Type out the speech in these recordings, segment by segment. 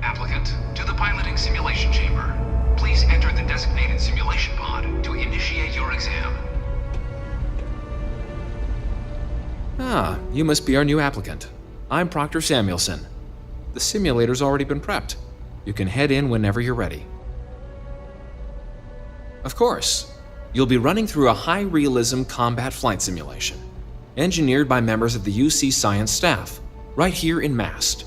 Applicant to the piloting simulation chamber. Please enter the designated simulation pod to initiate your exam. Ah, you must be our new applicant. I'm Proctor Samuelson. The simulator's already been prepped. You can head in whenever you're ready. Of course, you'll be running through a high-realism combat flight simulation, engineered by members of the UC Science staff, right here in MAST.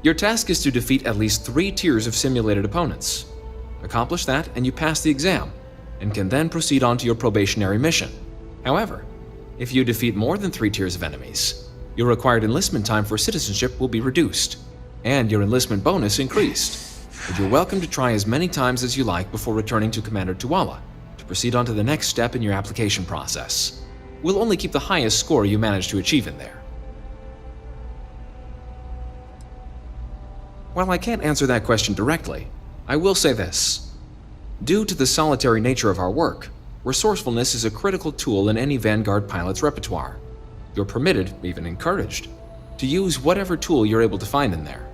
Your task is to defeat at least 3 tiers of simulated opponents. Accomplish that and you pass the exam, and can then proceed on to your probationary mission. However, if you defeat more than 3 tiers of enemies, your required enlistment time for citizenship will be reduced, and your enlistment bonus increased. But you're welcome to try as many times as you like before returning to Commander Tuwala to proceed on to the next step in your application process. We'll only keep the highest score you manage to achieve in there. While I can't answer that question directly, I will say this. Due to the solitary nature of our work, resourcefulness is a critical tool in any Vanguard pilot's repertoire. You're permitted, even encouraged, to use whatever tool you're able to find in there.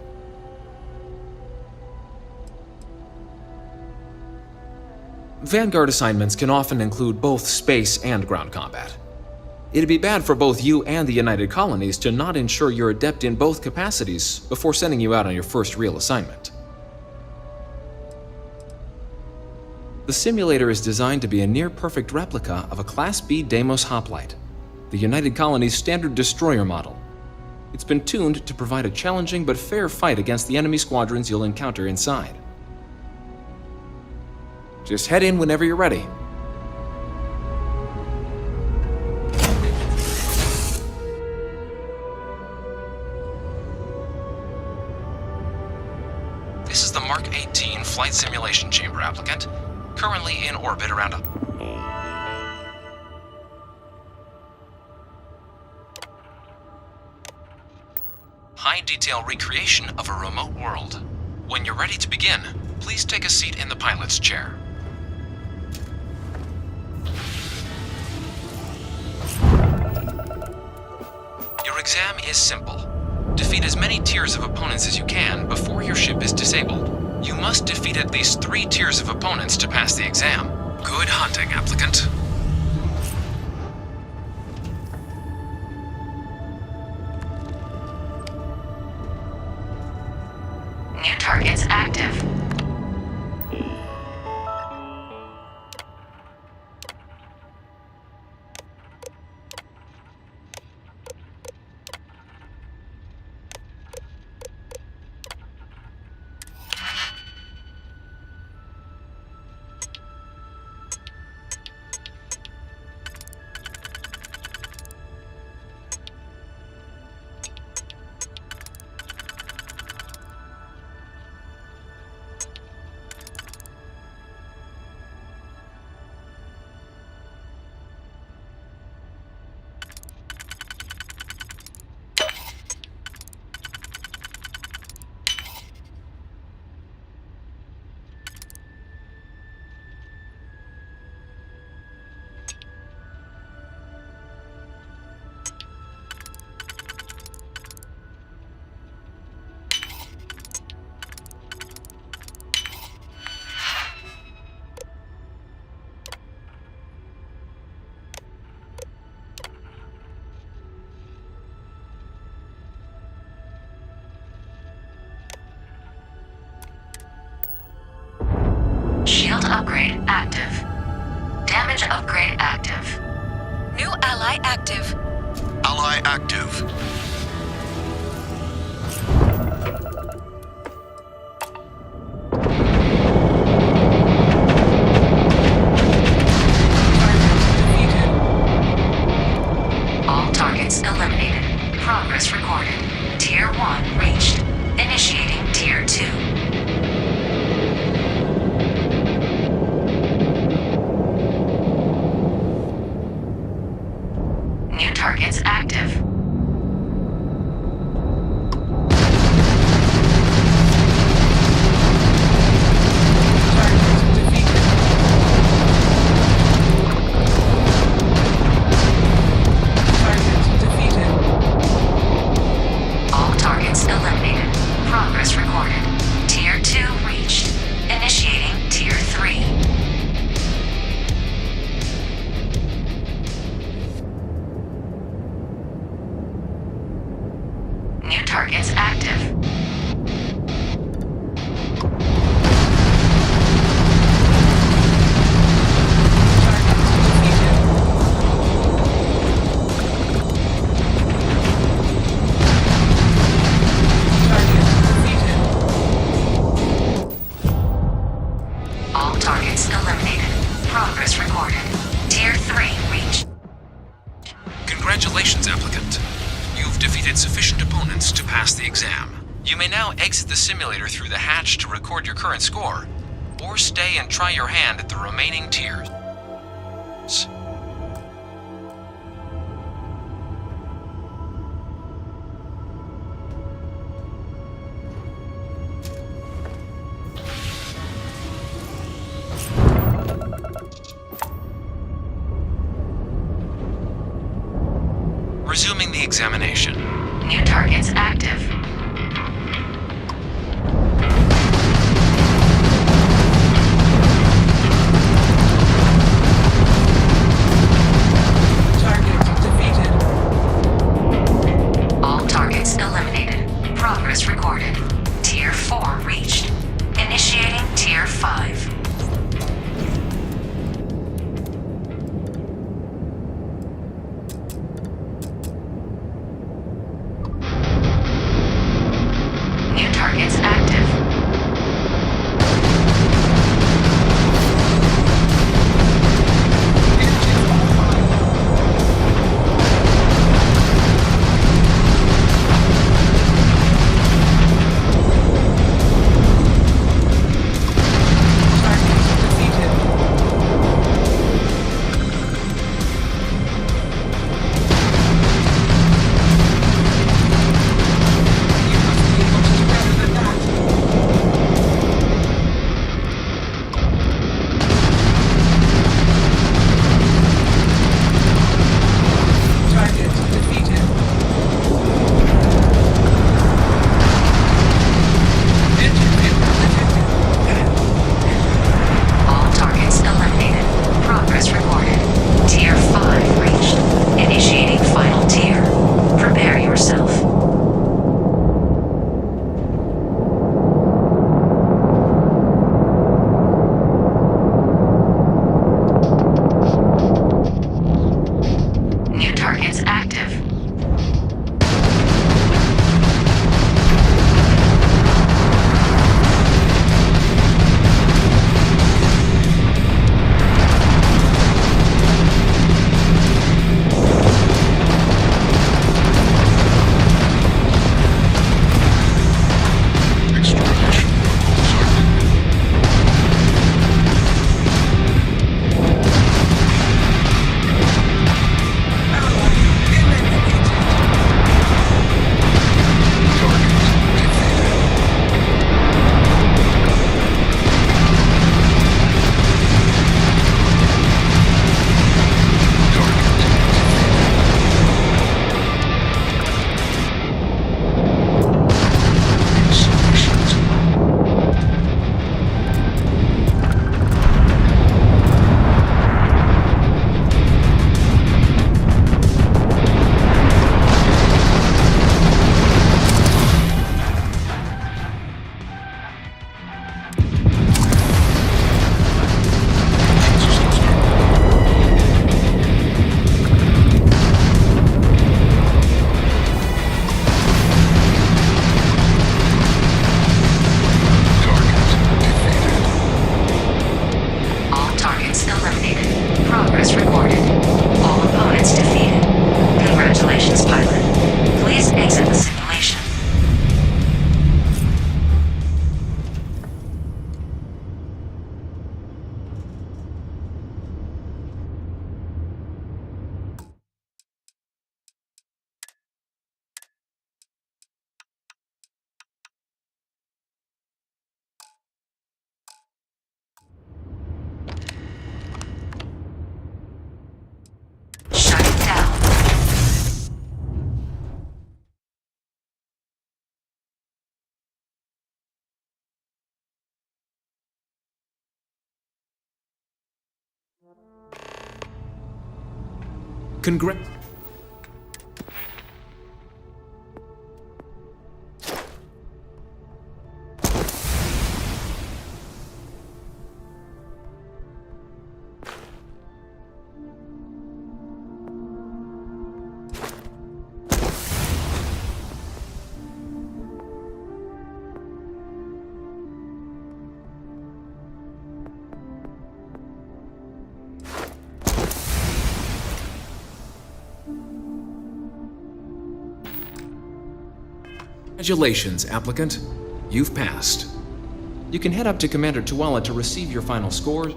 Vanguard assignments can often include both space and ground combat. It'd be bad for both you and the United Colonies to not ensure you're adept in both capacities before sending you out on your first real assignment. The simulator is designed to be a near-perfect replica of a Class B Deimos hoplite, the United Colony's standard destroyer model. It's been tuned to provide a challenging but fair fight against the enemy squadrons you'll encounter inside. Just head in whenever you're ready. This is the Mark 18 Flight Simulation Chamber applicant, currently in orbit around a... high-detail recreation of a remote world. When you're ready to begin, please take a seat in the pilot's chair. Your exam is simple. Defeat as many tiers of opponents as you can before your ship is disabled. You must defeat at least 3 tiers of opponents to pass the exam. Good hunting, applicant. New targets active. Shield upgrade active. Damage upgrade active. New ally active. Ally active. All targets eliminated. Progress recorded. Tier 1 reached. Initiating Tier 2. New targets active. exit the simulator through the hatch to record your current score, or stay and try your hand at the remaining tiers. Resuming the examination. New targets active. Target defeated. All targets eliminated. Progress recorded. Tier 4 reached. Initiating Tier 5. New targets active. Target defeated. You must be able to do better than that. Target defeated. Engine failure detected. All targets eliminated. Progress recorded. Tier 5 reached. Initiating final tier. Prepare yourself. New targets active. All targets eliminated. Progress recorded. All opponents defeated. Congratulations, pilot. Please exit the simulation. Shutting down. Congrat. Congratulations, applicant. You've passed. You can head up to Commander Tuala to receive your final score.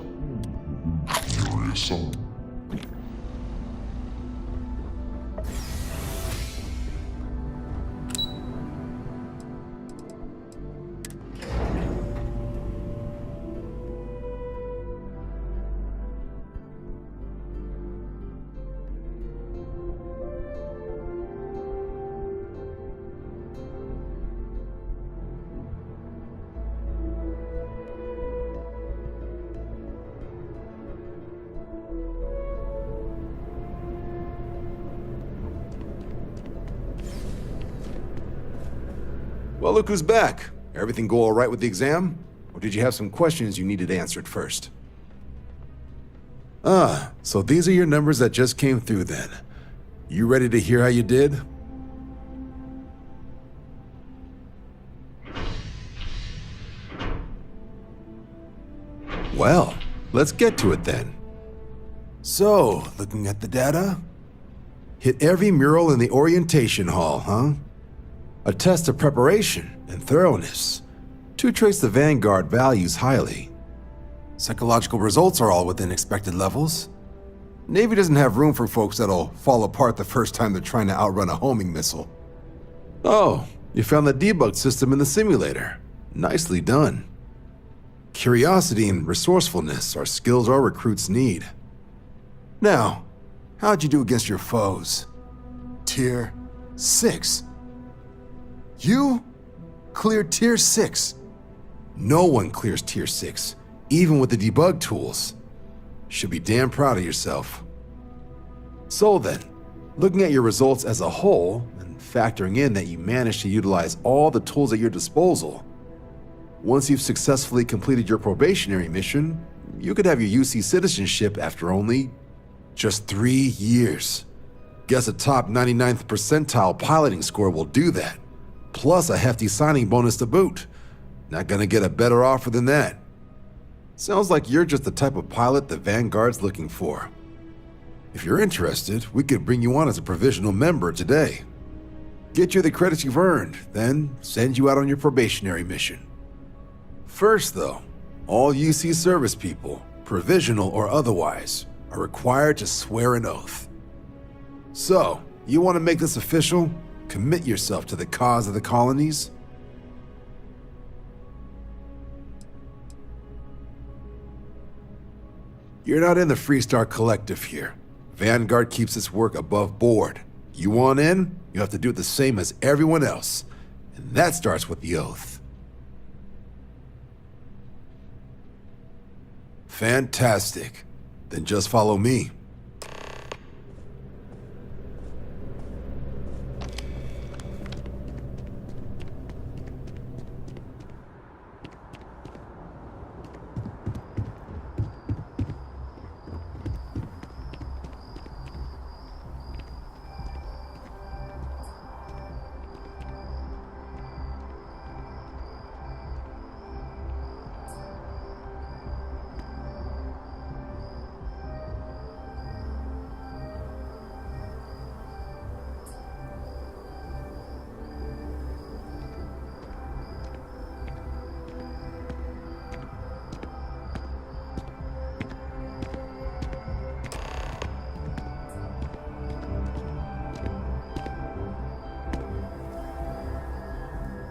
Well, look who's back. Everything go all right with the exam? Or did you have some questions you needed answered first? So these are your numbers that just came through then. You ready to hear how you did? Well, let's get to it then. So, looking at the data, hit every mural in the orientation hall, huh? A test of preparation and thoroughness. To trace the Vanguard values highly. Psychological results are all within expected levels. Navy doesn't have room for folks that'll fall apart the first time they're trying to outrun a homing missile. Oh, you found the debug system in the simulator. Nicely done. Curiosity and resourcefulness are skills our recruits need. Now, how'd you do against your foes? Tier 6. You cleared Tier 6. No one clears Tier 6, even with the debug tools. Should be damn proud of yourself. So then, looking at your results as a whole, and factoring in that you managed to utilize all the tools at your disposal, once you've successfully completed your probationary mission, you could have your UC citizenship after only just 3 years. Guess a top 99th percentile piloting score will do that. Plus a hefty signing bonus to boot. Not gonna get a better offer than that. Sounds like you're just the type of pilot the Vanguard's looking for. If you're interested, we could bring you on as a provisional member today. Get you the credits you've earned, then send you out on your probationary mission. First though, all UC service people, provisional or otherwise, are required to swear an oath. So, you want to make this official? Commit yourself to the cause of the colonies? You're not in the Freestar Collective here. Vanguard keeps its work above board. You want in, you have to do it the same as everyone else. And that starts with the oath. Fantastic. Then just follow me.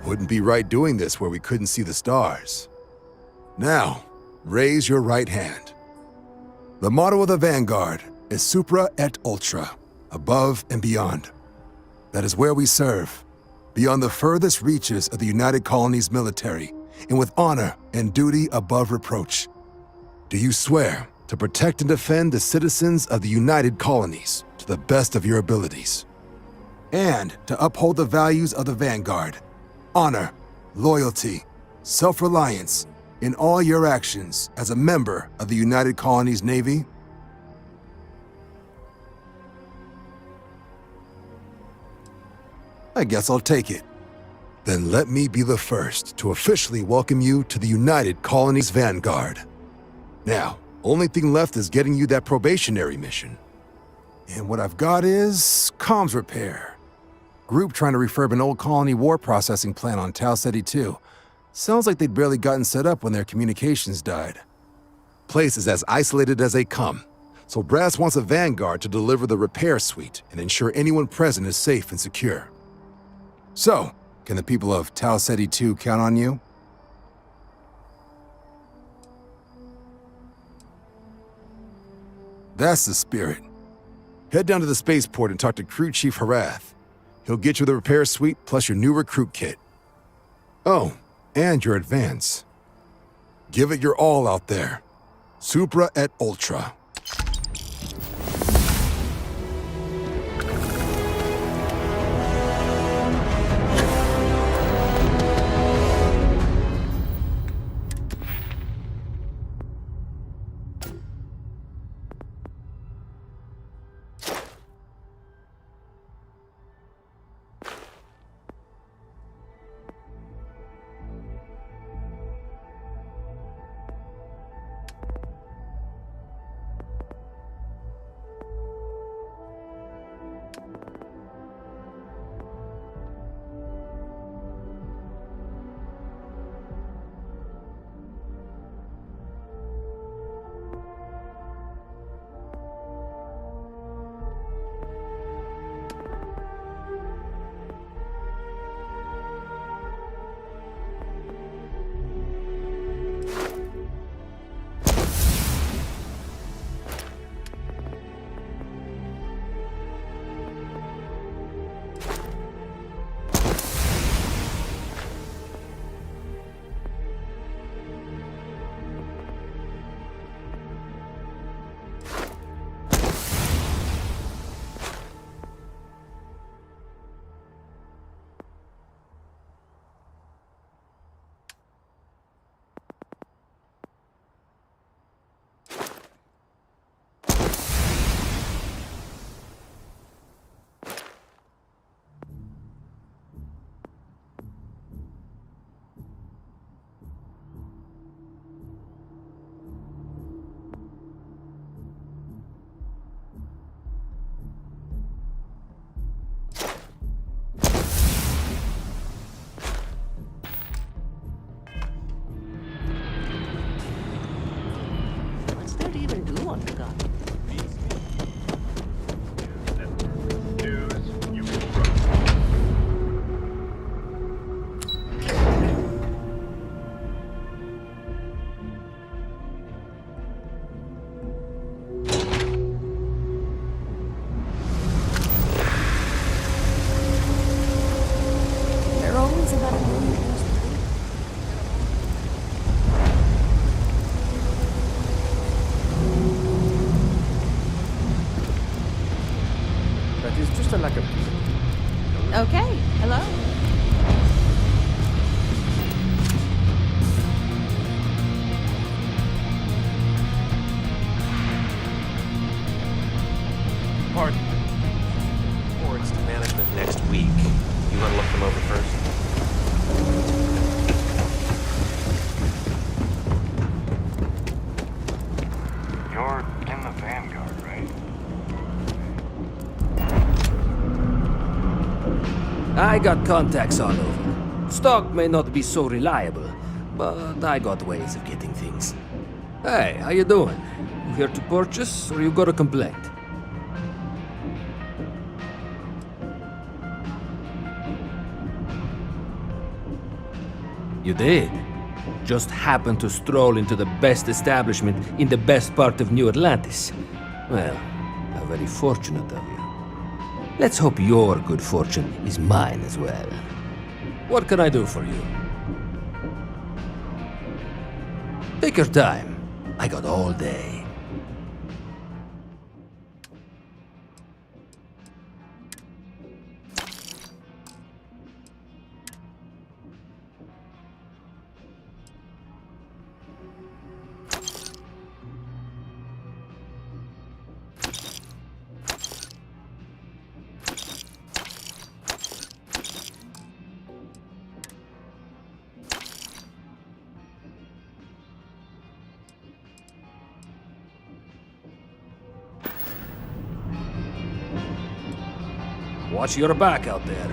Wouldn't be right doing this where we couldn't see the stars. Now, raise your right hand. The motto of the Vanguard is Supra et Ultra, above and beyond. That is where we serve, beyond the furthest reaches of the United Colonies military, and with honor and duty above reproach. Do you swear to protect and defend the citizens of the United Colonies to the best of your abilities? And to uphold the values of the Vanguard, honor, loyalty, self-reliance in all your actions as a member of the United Colonies Navy? I guess I'll take it. Then let me be the first to officially welcome you to the United Colonies Vanguard. Now, only thing left is getting you that probationary mission. And what I've got is comms repair. Group trying to refurb an old colony war processing plant on Tau Ceti 2. Sounds like they'd barely gotten set up when their communications died. Place is as isolated as they come, so Brass wants a vanguard to deliver the repair suite and ensure anyone present is safe and secure. So, can the people of Tau Ceti 2 count on you? That's the spirit. Head down to the spaceport and talk to Crew Chief Harath. He'll get you the repair suite plus your new recruit kit. Oh, and your advance. Give it your all out there. Supra et Ultra. What's there to even do on the gun? They're always about a million years between. That is just a lack of... Okay, hello. Pardon. Reports to management next week. You want to look them over first? You're in the Vanguard, right? I got contacts all over. Stock may not be so reliable, but I got ways of getting things. Hey, how you doing? You here to purchase, or you got a complaint? You did? Just happened to stroll into the best establishment in the best part of New Atlantis. Well, how very fortunate of you. Let's hope your good fortune is mine as well. What can I do for you? Take your time. I got all day. Watch your back out there.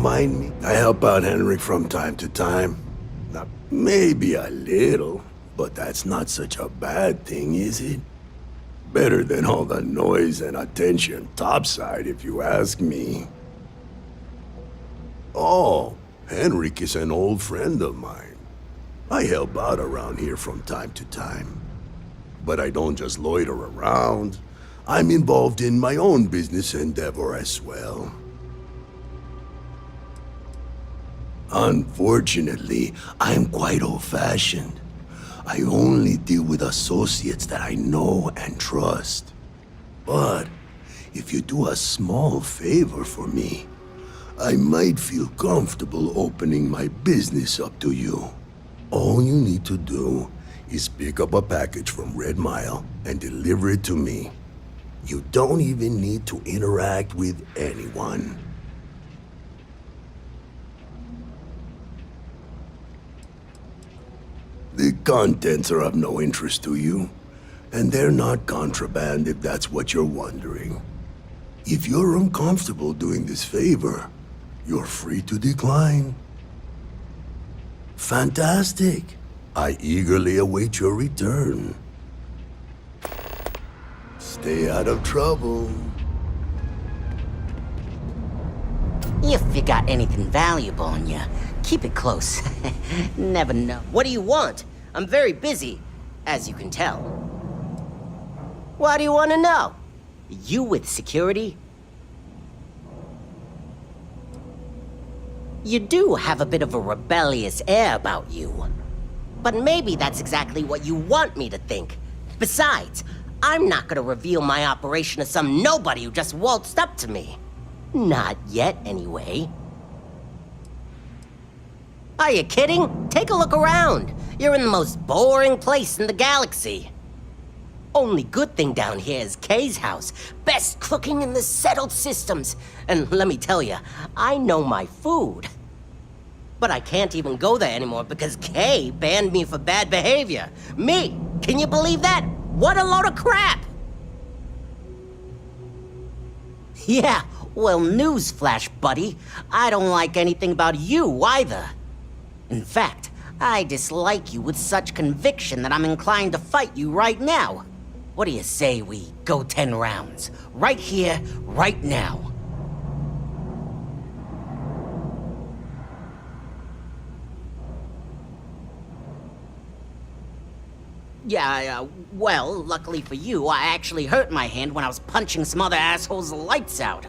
mind me? I help out Henrik from time to time. Now, maybe a little, but that's not such a bad thing, is it? Better than all the noise and attention topside, if you ask me. Oh, Henrik is an old friend of mine. I help out around here from time to time. But I don't just loiter around. I'm involved in my own business endeavor as well. Unfortunately, I'm quite old-fashioned. I only deal with associates that I know and trust. But if you do a small favor for me, I might feel comfortable opening my business up to you. All you need to do is pick up a package from Red Mile and deliver it to me. You don't even need to interact with anyone. The contents are of no interest to you, and they're not contraband if that's what you're wondering. If you're uncomfortable doing this favor, you're free to decline. Fantastic. I eagerly await your return. Stay out of trouble. If you got anything valuable on you, keep it close. Never know. What do you want? I'm very busy, as you can tell. What do you want to know? You with security? You do have a bit of a rebellious air about you. But maybe that's exactly what you want me to think. Besides, I'm not gonna reveal my operation to some nobody who just waltzed up to me. Not yet, anyway. Are you kidding? Take a look around. You're in the most boring place in the galaxy. Only good thing down here is Kay's house. Best cooking in the settled systems. And let me tell you, I know my food. But I can't even go there anymore because Kay banned me for bad behavior. Me! Can you believe that? What a load of crap! Yeah, well, newsflash, buddy. I don't like anything about you either. In fact, I dislike you with such conviction that I'm inclined to fight you right now. What do you say we go 10 rounds? Right here, right now. Yeah, well, luckily for you, I actually hurt my hand when I was punching some other assholes' lights out.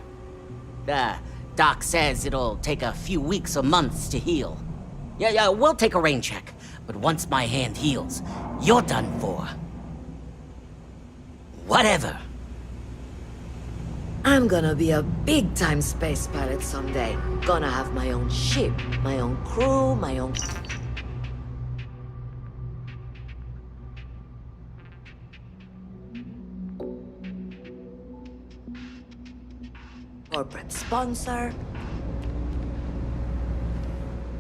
Doc says it'll take a few weeks or months to heal. Yeah, we'll take a rain check. But once my hand heals, you're done for. Whatever. I'm gonna be a big-time space pilot someday. Gonna have my own ship, my own crew, my own... corporate sponsor.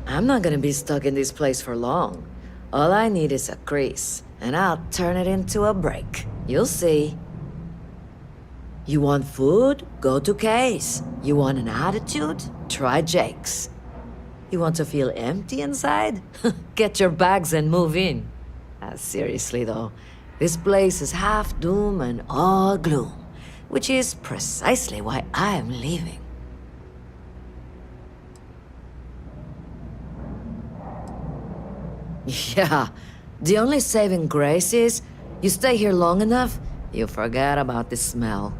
I'm not gonna be stuck in this place for long. All I need is a crease, and I'll turn it into a break. You'll see. You want food? Go to Kay's. You want an attitude? Try Jake's. You want to feel empty inside? Get your bags and move in. Seriously though, this place is half doom and all gloom. Which is precisely why I'm leaving. Yeah, the only saving grace is you stay here long enough, you forget about the smell.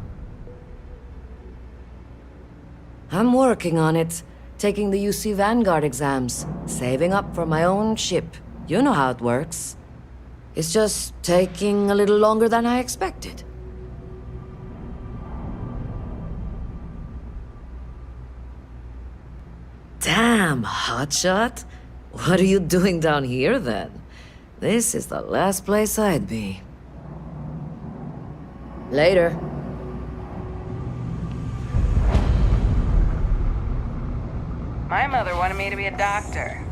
I'm working on it, taking the UC Vanguard exams, saving up for my own ship. You know how it works. It's just taking a little longer than I expected. Damn, hotshot. What are you doing down here, then? This is the last place I'd be. Later. My mother wanted me to be a doctor.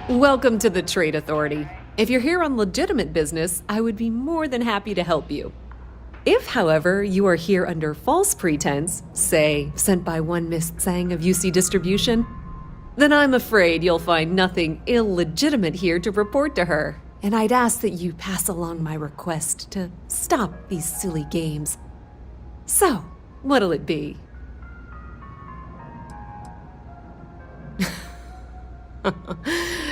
Welcome to the Trade Authority. If you're here on legitimate business, I would be more than happy to help you. If, however, you are here under false pretense, say, sent by one Miss Tsang of UC Distribution, then I'm afraid you'll find nothing illegitimate here to report to her. And I'd ask that you pass along my request to stop these silly games. So, what'll it be?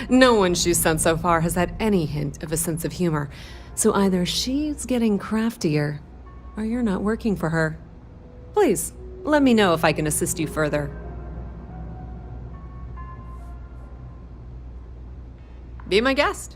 No one she's sent so far has had any hint of a sense of humor, so either she's getting craftier, or you're not working for her. Please, let me know if I can assist you further. Be my guest.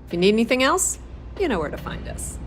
If you need anything else, you know where to find us.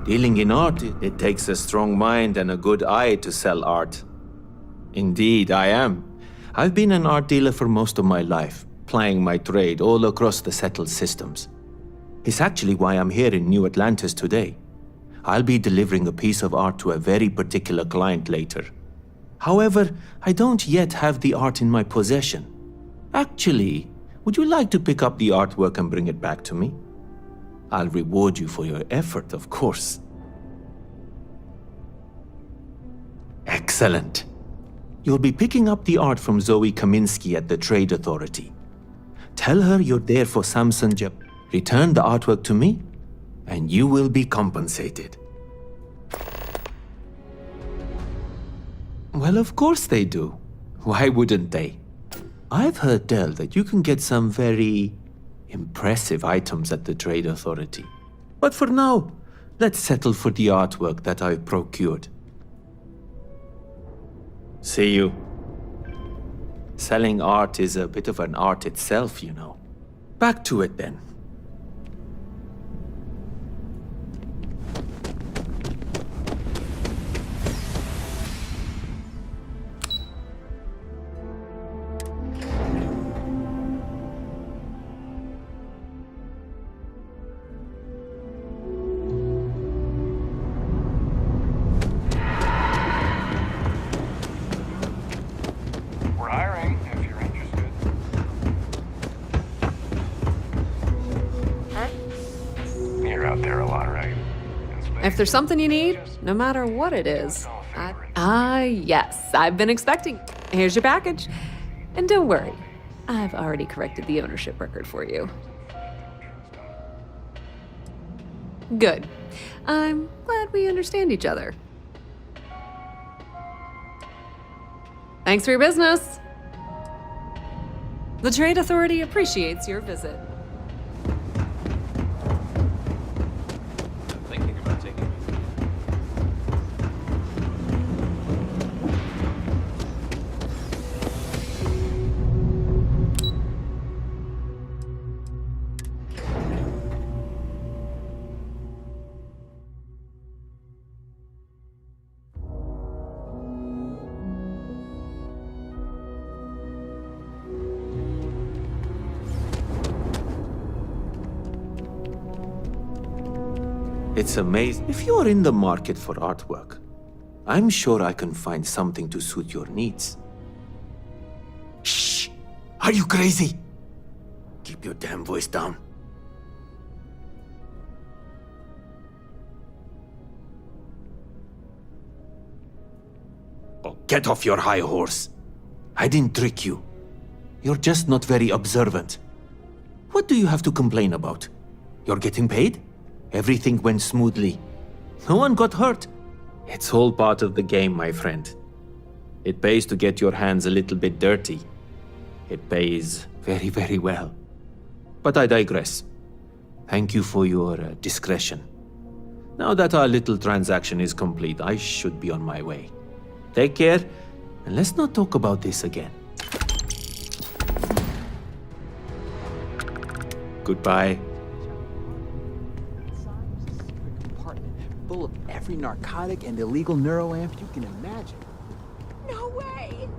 Dealing in art, it takes a strong mind and a good eye to sell art. Indeed, I am. I've been an art dealer for most of my life, plying my trade all across the settled systems. It's actually why I'm here in New Atlantis today. I'll be delivering a piece of art to a very particular client later. However, I don't yet have the art in my possession. Actually, would you like to pick up the artwork and bring it back to me? I'll reward you for your effort, of course. Excellent. You'll be picking up the art from Zoe Kaminsky at the Trade Authority. Tell her you're there for Samson Jeb. Return the artwork to me, and you will be compensated. Well, of course they do. Why wouldn't they? I've heard tell that you can get some very impressive items at the Trade Authority. But for now, let's settle for the artwork that I've procured. See you. Selling art is a bit of an art itself, you know. Back to it then. If there's something you need, no matter what it is, yes, I've been expecting. Here's your package. And don't worry, I've already corrected the ownership record for you. Good. I'm glad we understand each other. Thanks for your business. The Trade Authority appreciates your visit. It's amazing. If you're in the market for artwork, I'm sure I can find something to suit your needs. Shh! Are you crazy? Keep your damn voice down. Oh, get off your high horse. I didn't trick you. You're just not very observant. What do you have to complain about? You're getting paid? Everything went smoothly. No one got hurt. It's all part of the game, my friend. It pays to get your hands a little bit dirty. It pays very, very well. But I digress. Thank you for your discretion. Now that our little transaction is complete, I should be on my way. Take care, and let's not talk about this again. Goodbye. Compartment full of every narcotic and illegal neuroamp you can imagine. No way!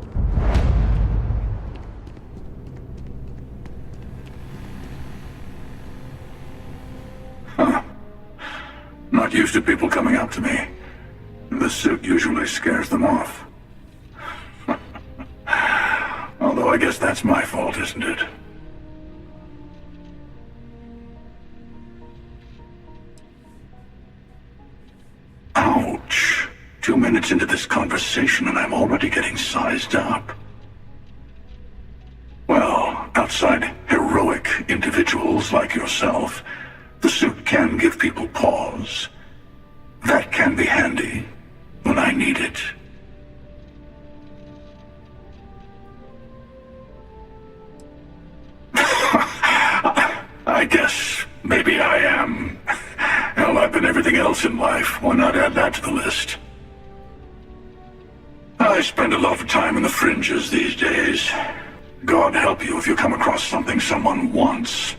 Not used to people coming up to me. The suit usually scares them off. Although I guess that's my fault, isn't it? Ouch. 2 minutes into this conversation and I'm already getting sized up. Well, outside heroic individuals like yourself, the suit can give people pause. That can be handy when I need it. I guess maybe I am. Hell, I've been everything else in life. Why not add that to the list? I spend a lot of time in the fringes these days. God help you if you come across something someone wants.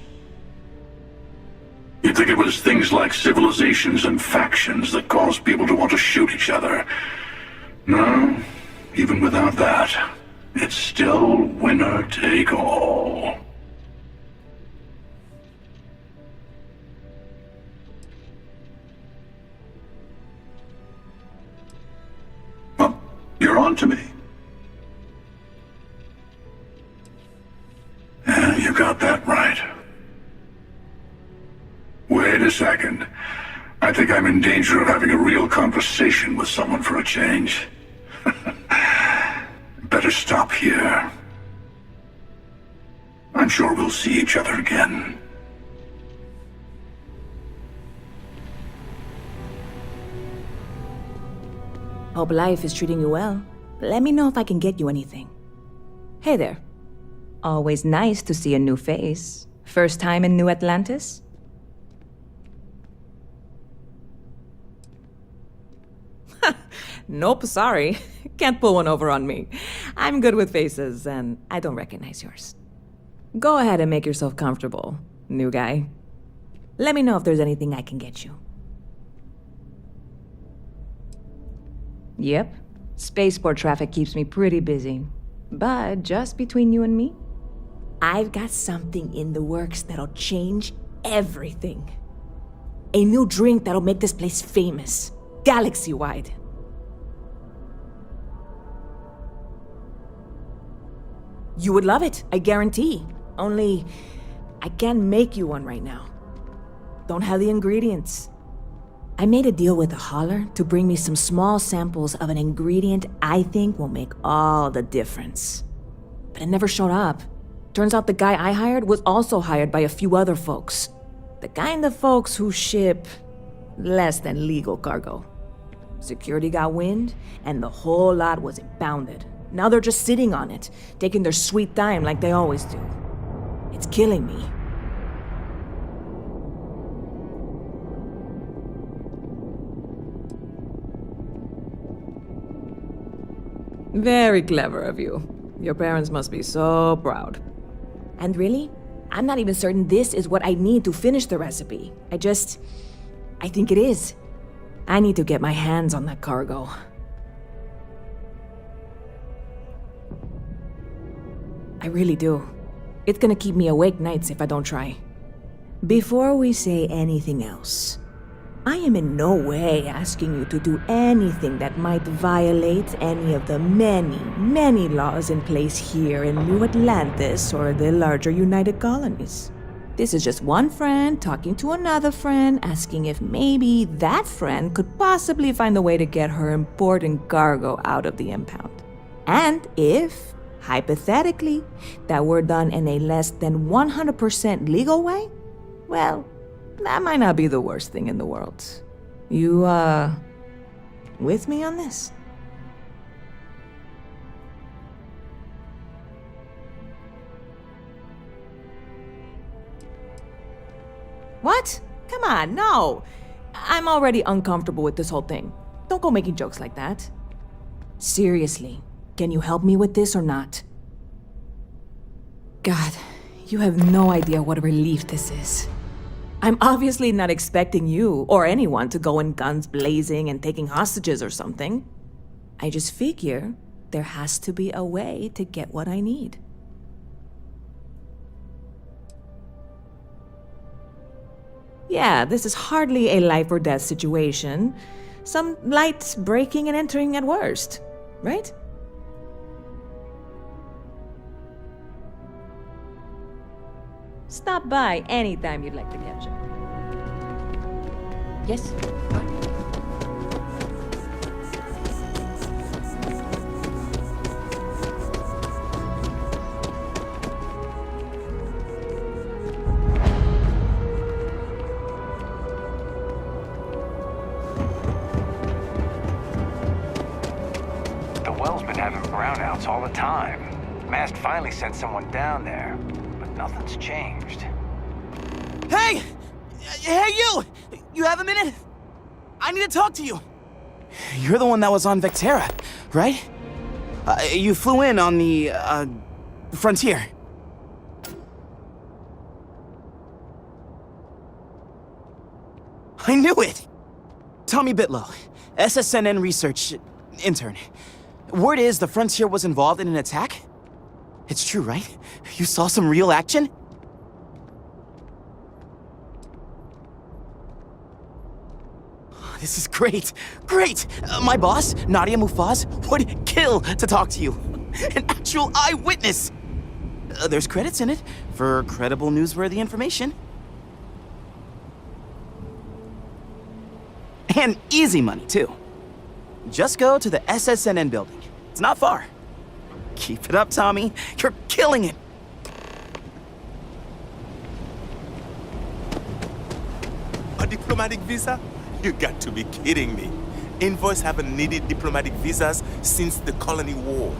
You'd think it was things like civilizations and factions that cause people to want to shoot each other. No, even without that, it's still winner take all. Well, you're on to me. Yeah, you got that right. Wait a second. I think I'm in danger of having a real conversation with someone for a change. Better stop here. I'm sure we'll see each other again. Hope life is treating you well. Let me know if I can get you anything. Hey there. Always nice to see a new face. First time in New Atlantis? Nope, sorry. Can't pull one over on me. I'm good with faces, and I don't recognize yours. Go ahead and make yourself comfortable, new guy. Let me know if there's anything I can get you. Yep. Spaceport traffic keeps me pretty busy. But just between you and me, I've got something in the works that'll change everything. A new drink that'll make this place famous, galaxy-wide. You would love it, I guarantee. Only, I can't make you one right now. Don't have the ingredients. I made a deal with a hauler to bring me some small samples of an ingredient I think will make all the difference. But it never showed up. Turns out the guy I hired was also hired by a few other folks. The kind of folks who ship less than legal cargo. Security got wind, and the whole lot was impounded. Now they're just sitting on it, taking their sweet time like they always do. It's killing me. Very clever of you. Your parents must be so proud. And really, I'm not even certain this is what I need to finish the recipe. I think it is. I need to get my hands on that cargo. I really do. It's gonna keep me awake nights if I don't try. Before we say anything else, I am in no way asking you to do anything that might violate any of the many, many laws in place here in New Atlantis or the larger United Colonies. This is just one friend talking to another friend, asking if maybe that friend could possibly find a way to get her important cargo out of the impound. And if, hypothetically, that were done in a less than 100% legal way, well, that might not be the worst thing in the world. You, with me on this? What? Come on, no. I'm already uncomfortable with this whole thing. Don't go making jokes like that. Seriously, can you help me with this or not? God, you have no idea what a relief this is. I'm obviously not expecting you or anyone to go in guns blazing and taking hostages or something. I just figure there has to be a way to get what I need. Yeah, this is hardly a life or death situation. Some light breaking and entering at worst, right? Stop by anytime you'd like to catch up. Yes? What? The well's been having brownouts all the time. Mast finally sent someone down there. Nothing's changed. Hey! Hey, you! You have a minute? I need to talk to you. You're the one that was on Vectera, right? You flew in on the, Frontier. I knew it! Tommy Bitlow, SSNN research intern. Word is the Frontier was involved in an attack? It's true, right? You saw some real action? This is great. Great! My boss, Nadia Mufaz, would kill to talk to you. An actual eyewitness! There's credits in it for credible, newsworthy information. And easy money, too. Just go to the SSNN building. It's not far. Keep it up, Tommy. You're killing it. A diplomatic visa? You got to be kidding me. Envoys haven't needed diplomatic visas since the Colony War.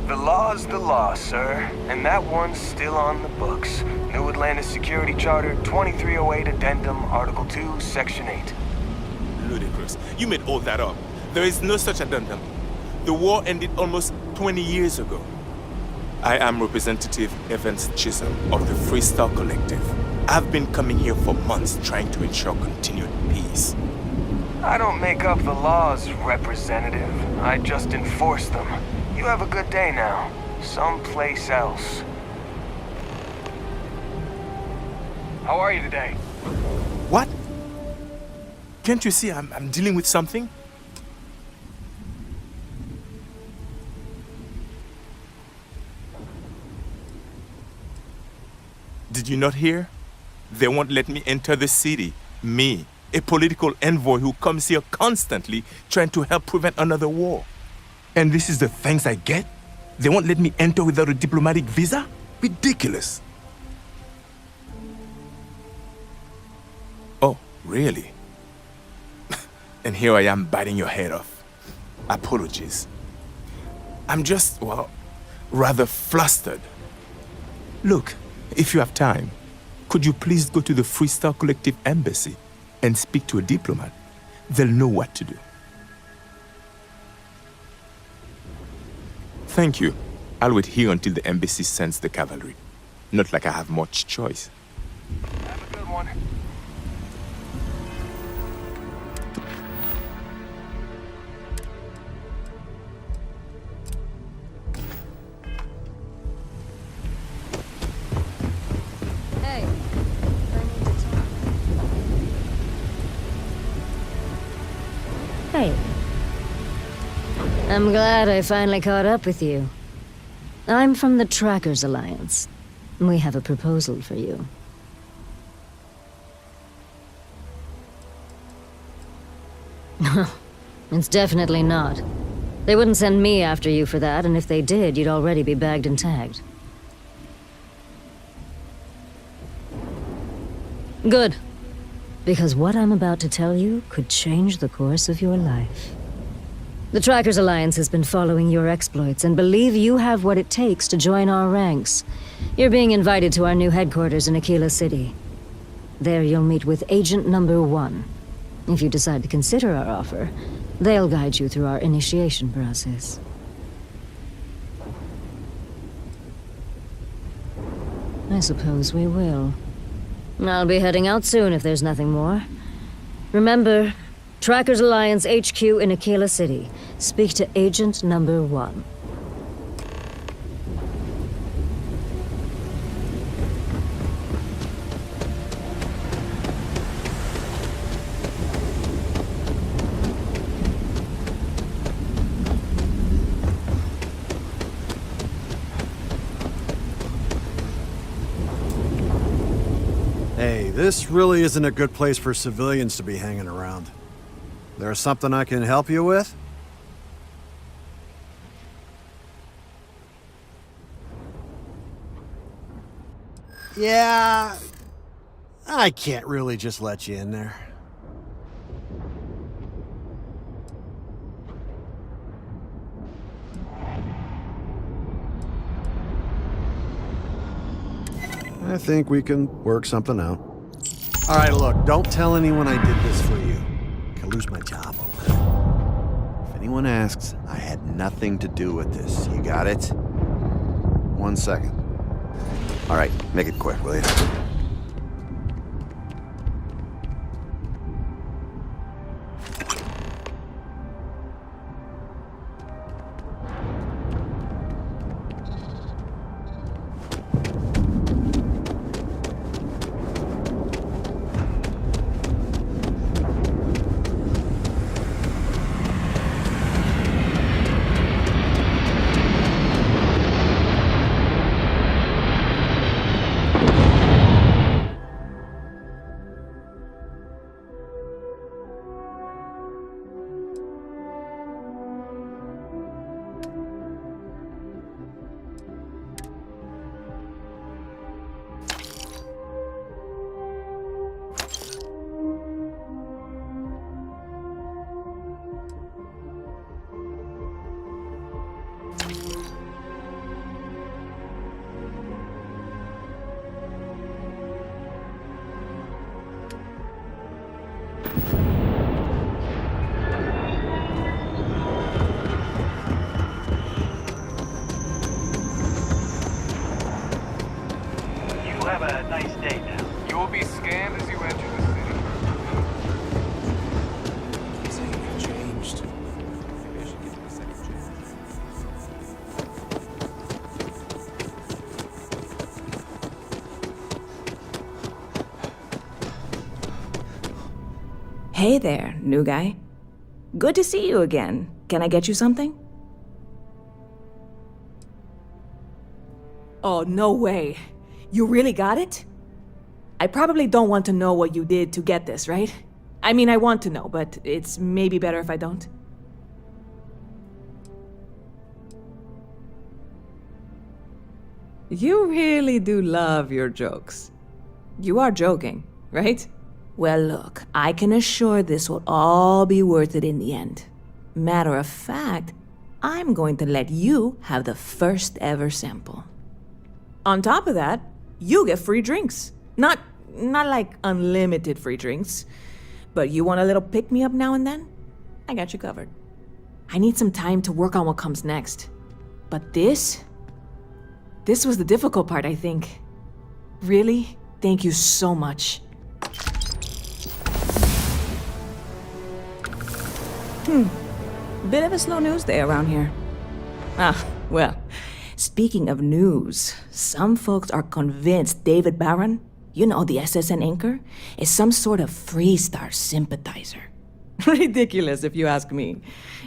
The law's the law, sir. And that one's still on the books. New Atlantis Security Charter 2308 Addendum, Article 2, Section 8. Ludicrous. You made all that up. There is no such addendum. The war ended almost 20 years ago. I am Representative Evans Chisholm of the Freestar Collective. I've been coming here for months trying to ensure continued peace. I don't make up the laws, Representative. I just enforce them. You have a good day now. Someplace else. How are you today? What? Can't you see I'm dealing with something? Did you not hear? They won't let me enter the city. Me, a political envoy who comes here constantly trying to help prevent another war. And this is the thanks I get? They won't let me enter without a diplomatic visa? Ridiculous. Oh, really? And here I am biting your head off. Apologies. I'm just, well, rather flustered. Look, if you have time, could you please go to the Freestar Collective Embassy and speak to a diplomat? They'll know what to do. Thank you. I'll wait here until the embassy sends the cavalry. Not like I have much choice. Have a good one. Hey, I need to talk. Hey. I'm glad I finally caught up with you. I'm from the Trackers Alliance. We have a proposal for you. It's definitely not. They wouldn't send me after you for that, and if they did, you'd already be bagged and tagged. Good. Because what I'm about to tell you could change the course of your life. The Trackers Alliance has been following your exploits and believe you have what it takes to join our ranks. You're being invited to our new headquarters in Aquila City. There you'll meet with Agent Number 1. If you decide to consider our offer, they'll guide you through our initiation process. I suppose we will. I'll be heading out soon if there's nothing more. Remember, Trackers Alliance HQ in Aquila City. Speak to Agent Number 1. Hey, this really isn't a good place for civilians to be hanging around. There's something I can help you with? Yeah, I can't really just let you in there. I think we can work something out. All right, look, don't tell anyone I did this for you. I could lose my job over it. If anyone asks, I had nothing to do with this. You got it? 1 second. All right, make it quick, will you? Have a nice day now. You will be scanned as you enter the city. Saying you changed. Hey there, new guy. Good to see you again. Can I get you something? Oh, no way. You really got it? I probably don't want to know what you did to get this, right? I mean, I want to know, but it's maybe better if I don't. You really do love your jokes. You are joking, right? Well, look, I can assure this will all be worth it in the end. Matter of fact, I'm going to let you have the first ever sample. On top of that, you get free drinks. Not like unlimited free drinks, but you want a little pick-me-up now and then? I got you covered. I need some time to work on what comes next. But this was the difficult part, I think. Really, thank you so much. Bit of a slow news day around here. Well, speaking of news, some folks are convinced David Barron, you know, the SSN anchor, is some sort of Freestar sympathizer. Ridiculous, if you ask me.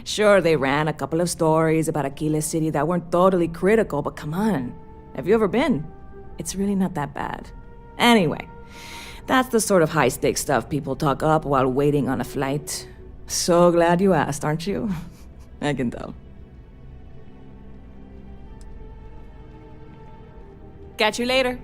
Sure, they ran a couple of stories about Aquila City that weren't totally critical, but come on. Have you ever been? It's really not that bad. Anyway, that's the sort of high-stakes stuff people talk up while waiting on a flight. So glad you asked, aren't you? I can tell. Catch you later.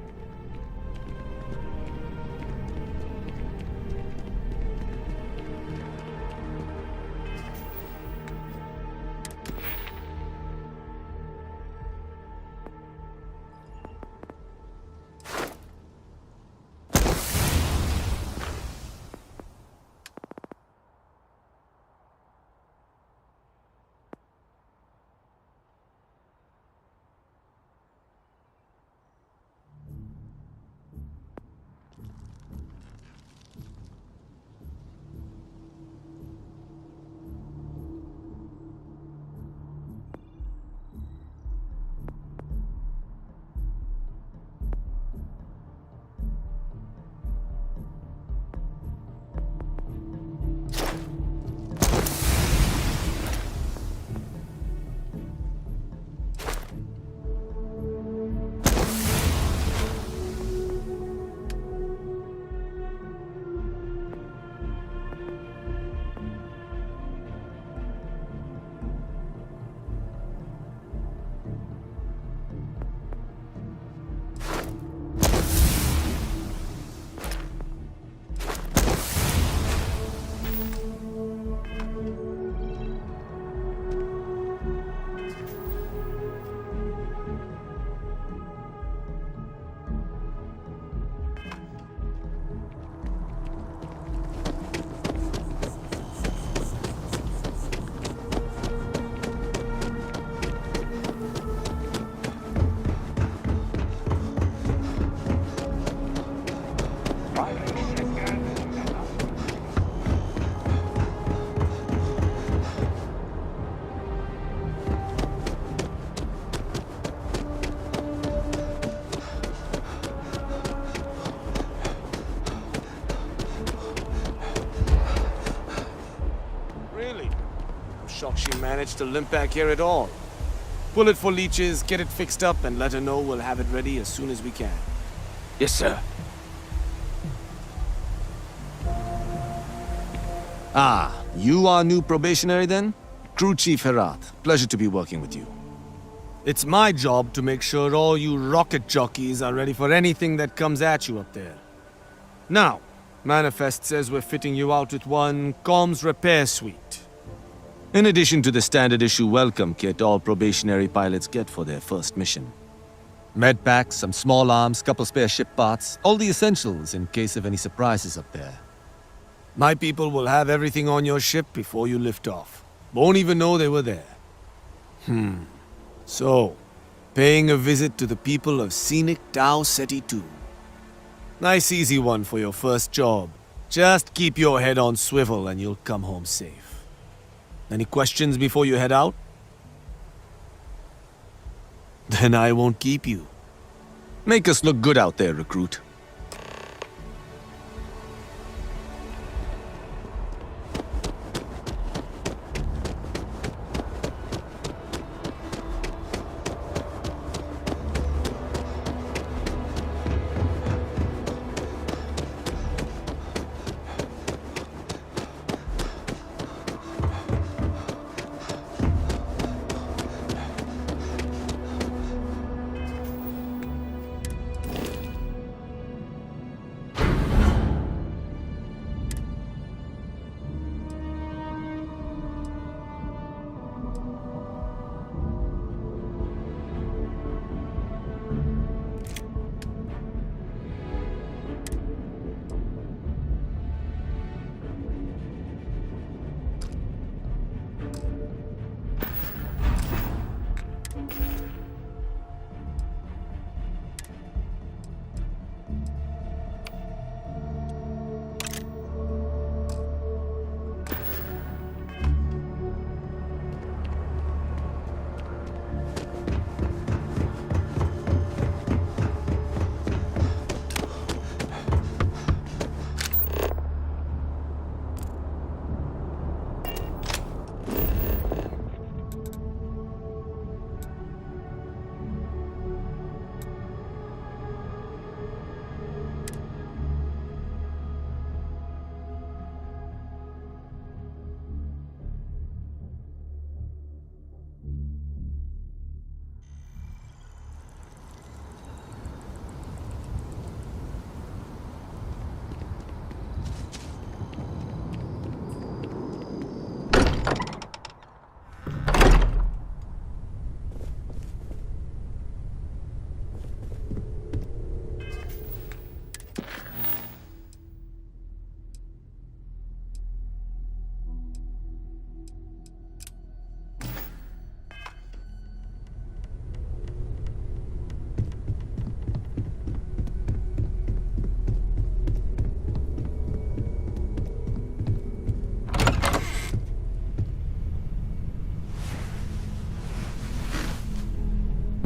Shocked she managed to limp back here at all. Pull it for leeches, get it fixed up, and let her know we'll have it ready as soon as we can. Yes, sir. Ah, you are new probationary then? Crew Chief Herat. Pleasure to be working with you. It's my job to make sure all you rocket jockeys are ready for anything that comes at you up there. Now, Manifest says we're fitting you out with one comms repair suite. In addition to the standard issue welcome kit all probationary pilots get for their first mission. Med packs, some small arms, couple spare ship parts, all the essentials in case of any surprises up there. My people will have everything on your ship before you lift off. Won't even know they were there. So, paying a visit to the people of scenic Tau Ceti 2. Nice easy one for your first job. Just keep your head on swivel and you'll come home safe. Any questions before you head out? Then I won't keep you. Make us look good out there, recruit.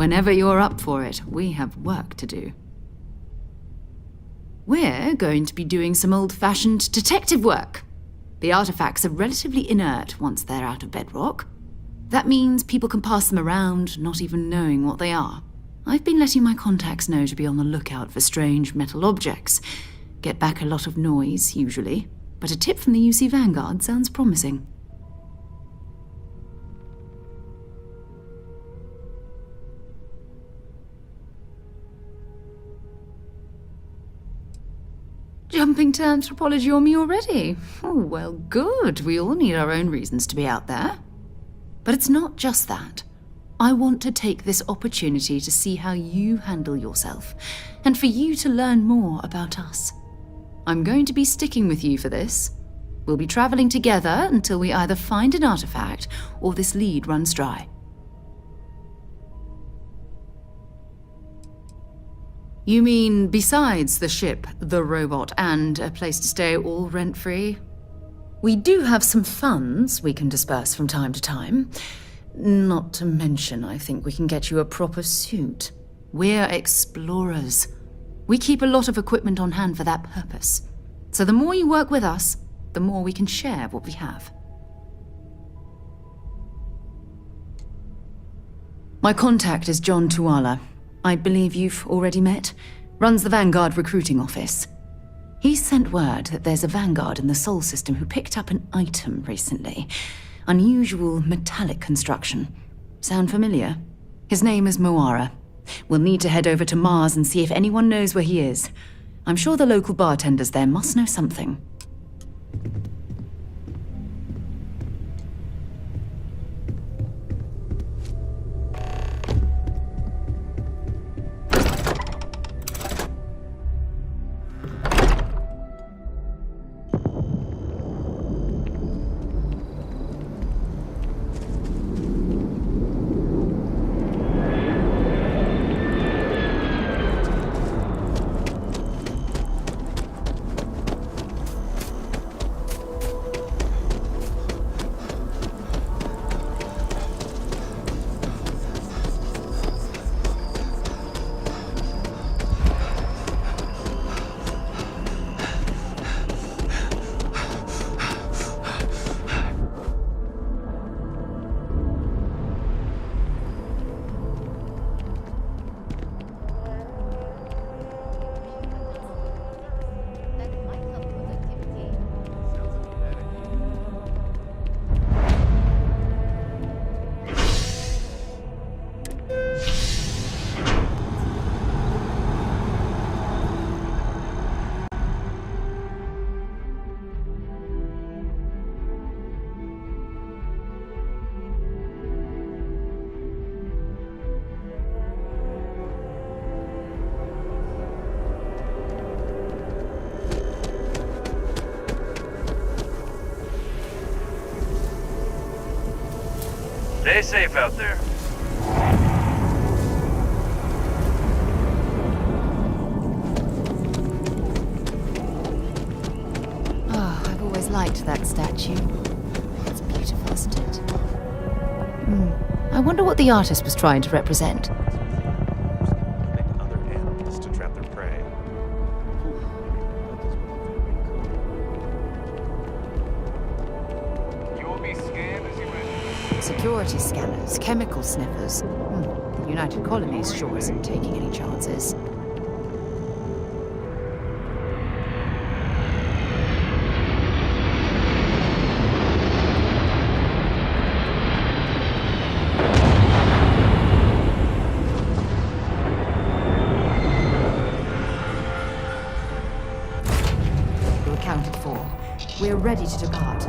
Whenever you're up for it, we have work to do. We're going to be doing some old-fashioned detective work. The artifacts are relatively inert once they're out of bedrock. That means people can pass them around, not even knowing what they are. I've been letting my contacts know to be on the lookout for strange metal objects. Get back a lot of noise, usually, but a tip from the UC Vanguard sounds promising. Jumping to anthropology on me already? Oh, well, good. We all need our own reasons to be out there. But it's not just that. I want to take this opportunity to see how you handle yourself, and for you to learn more about us. I'm going to be sticking with you for this. We'll be traveling together until we either find an artifact or this lead runs dry. You mean besides the ship, the robot, and a place to stay all rent-free? We do have some funds we can disperse from time to time. Not to mention, I think we can get you a proper suit. We're explorers. We keep a lot of equipment on hand for that purpose. So the more you work with us, the more we can share what we have. My contact is John Tuala. I believe you've already met. Runs the Vanguard recruiting office. He sent word that there's a Vanguard in the Sol system who picked up an item recently. Unusual metallic construction. Sound familiar? His name is Moara. We'll need to head over to Mars and see if anyone knows where he is. I'm sure the local bartenders there must know something. Stay safe out there. Oh, I've always liked that statue. It's beautiful, isn't it? I wonder what the artist was trying to represent. Other animals to trap their prey. You will be scanned as you enter. Security scanners, chemical sniffers. The United Colonies sure isn't taking any chances. You're accounted for. We're ready to depart.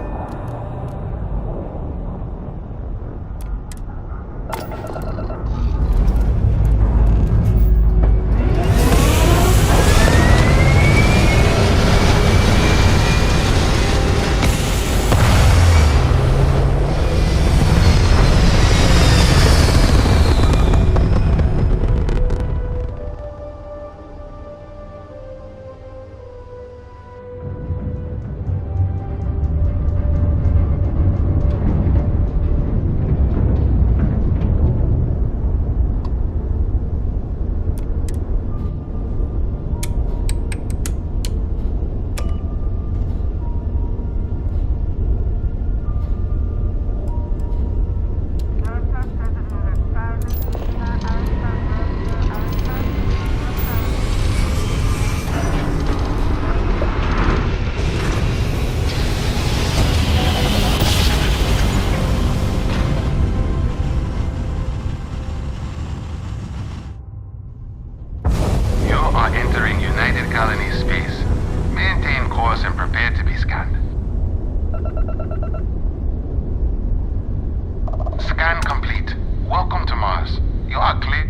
Scan complete. Welcome to Mars. You are clear.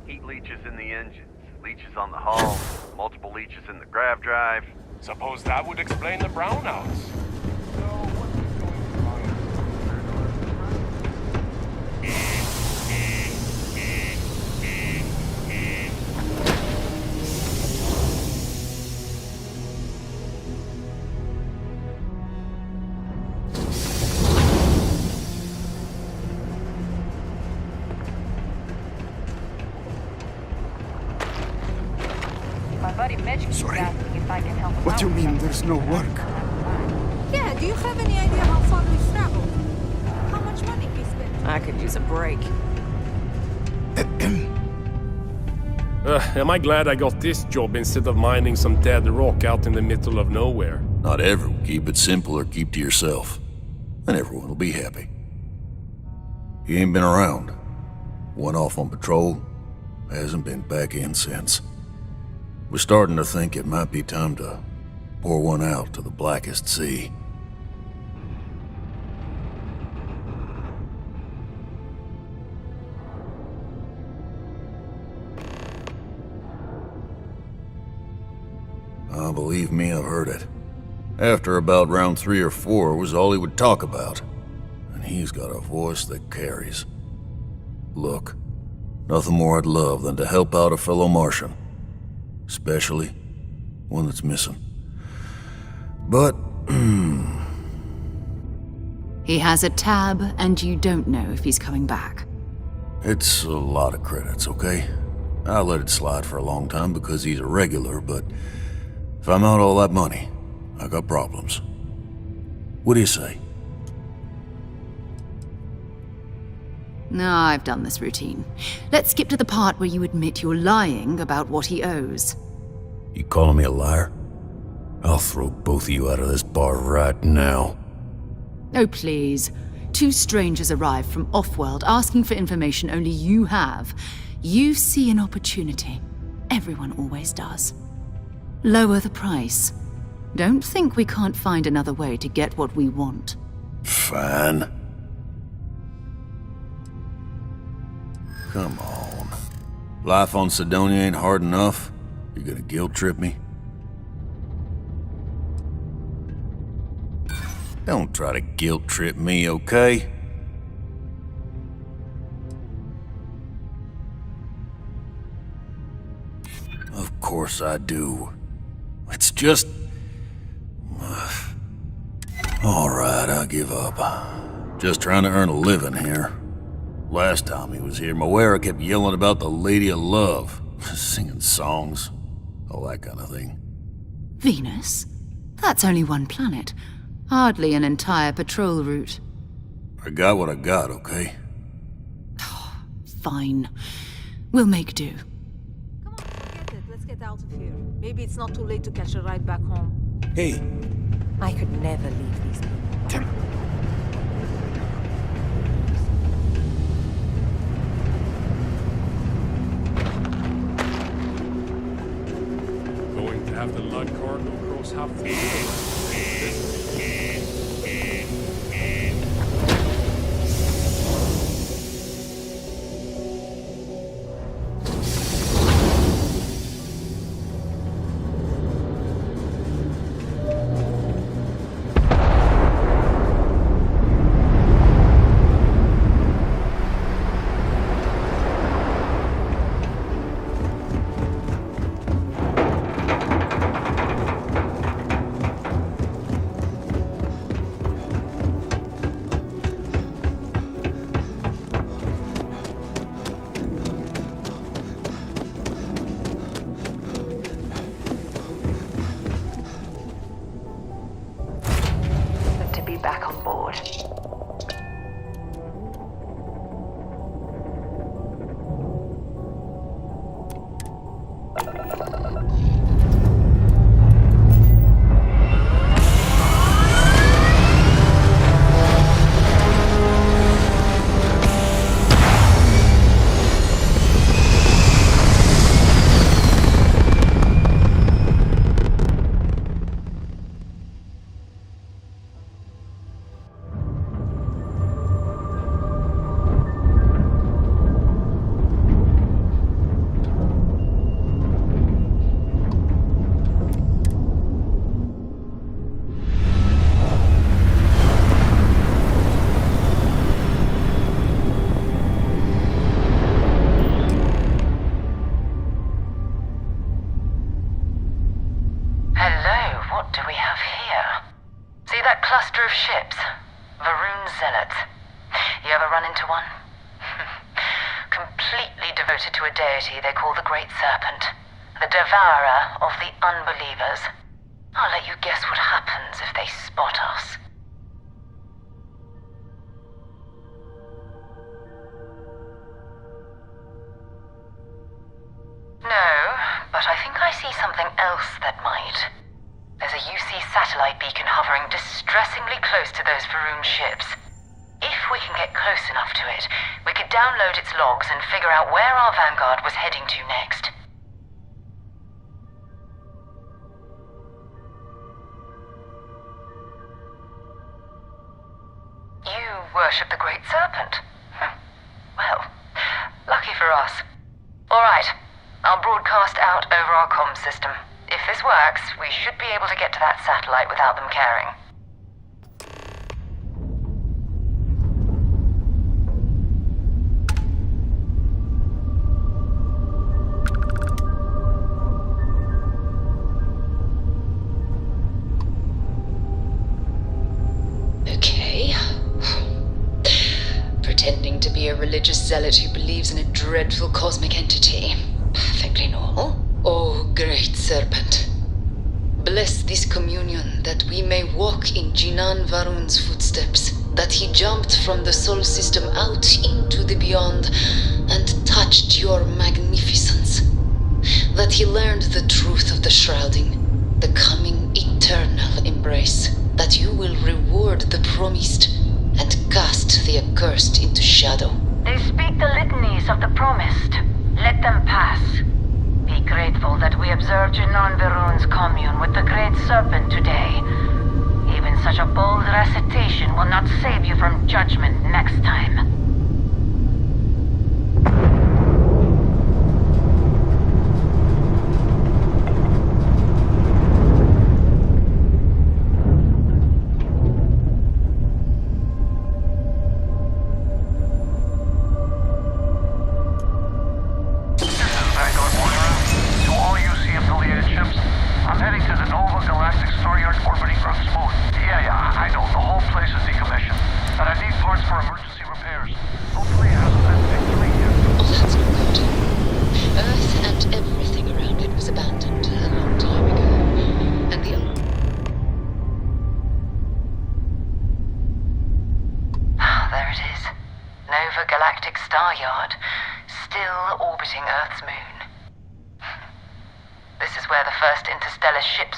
Heat leeches in the engines, leeches on the hull, multiple leeches in the grav drive. Suppose that would explain the brownouts. My buddy Mitch keeps asking if I can help him What out do you with mean something. there's no work? Yeah, do you have any idea how far we've traveled? How much money we spent? I could use a break. Am I glad I got this job instead of mining some dead rock out in the middle of nowhere? Not everyone. Keep it simple or keep to yourself. And everyone will be happy. He ain't been around. Went off on patrol. Hasn't been back in since. We're starting to think it might be time to pour one out to the blackest sea. Believe me, I've heard it. After about round 3 or 4 was all he would talk about. And he's got a voice that carries. Look, nothing more I'd love than to help out a fellow Martian. Especially one that's missing. But, He has a tab, and you don't know if he's coming back. it's a lot of credits, okay? I let it slide for a long time because he's a regular, but if I'm out all that money, I got problems. What do you say? No, I've done this routine. Let's skip to the part where you admit you're lying about what he owes. You calling me a liar? I'll throw both of you out of this bar right now. Oh, please. 2 strangers arrive from off-world asking for information only you have. You see an opportunity. Everyone always does. Lower the price. Don't think we can't find another way to get what we want. Fine. Come on. Life on Sidonia ain't hard enough. You gonna guilt trip me? Don't try to guilt trip me, okay? Of course I do. It's just... Alright, I'll give up. Just trying to earn a living here. Last time he was here, Moera kept yelling about the Lady of Love. Singing songs. All that kind of thing. Venus? That's only one planet. Hardly an entire patrol route. I got what I got, okay? Fine. We'll make do. Come on, forget it. Let's get out of here. Maybe it's not too late to catch a ride back home. Hey. I could never leave these people. Damn. Going to have the lug cargo cross halfway. ships. Varun Zealots. You ever run into one? Completely devoted to a deity they call the Great Serpent. The devourer of the unbelievers. I'll let you guess what happens if they spot us. No, but I think I see something else that might. There's a UC satellite beacon hovering distressingly close to those Varun ships. If we can get close enough to it, we could download its logs and figure out where our Vanguard was heading to next. You worship the Great Serpent? Well, lucky for us. All right, I'll broadcast out over our comms system. If this works, we should be able to get to that satellite without them caring. Okay. Pretending to be a religious zealot who believes in a dreadful cosmic entity. Perfectly normal. Oh, Great Serpent. Bless this communion that we may walk in Jinan Varun's footsteps, that he jumped from the Sol system out into the beyond and touched your magnificence, that he learned the truth of the shrouding, the coming eternal embrace, that you will reward the promised and cast the accursed into shadow. They speak the litanies of the promised. Let them pass. Be grateful that we observed Jinan Varun's commune with the Great Serpent today. Even such a bold recitation will not save you from judgment next time.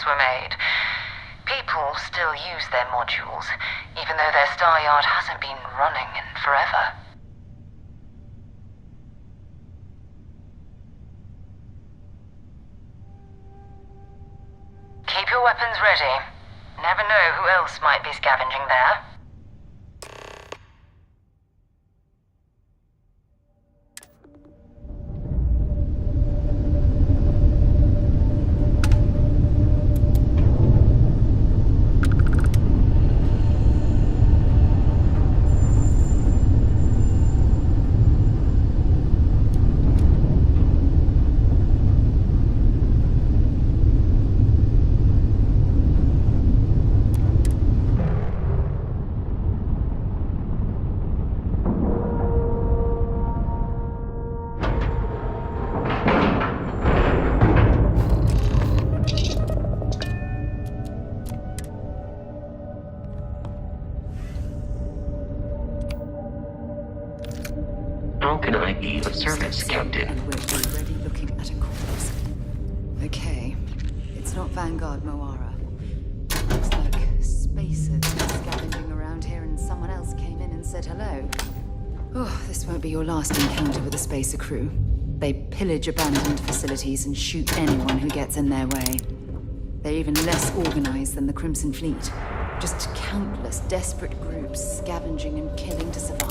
Were made. People still use their modules, even though their star yard hasn't been running in forever. Keep your weapons ready. Never know who else might be scavenging there. How can I be of service, Captain? And we're already looking at a corpse. Okay. It's not Vanguard Moara. Looks like spacers were scavenging around here and someone else came in and said hello. Oh, this won't be your last encounter with a spacer crew. They pillage abandoned facilities and shoot anyone who gets in their way. They're even less organized than the Crimson Fleet. Just countless desperate groups scavenging and killing to survive.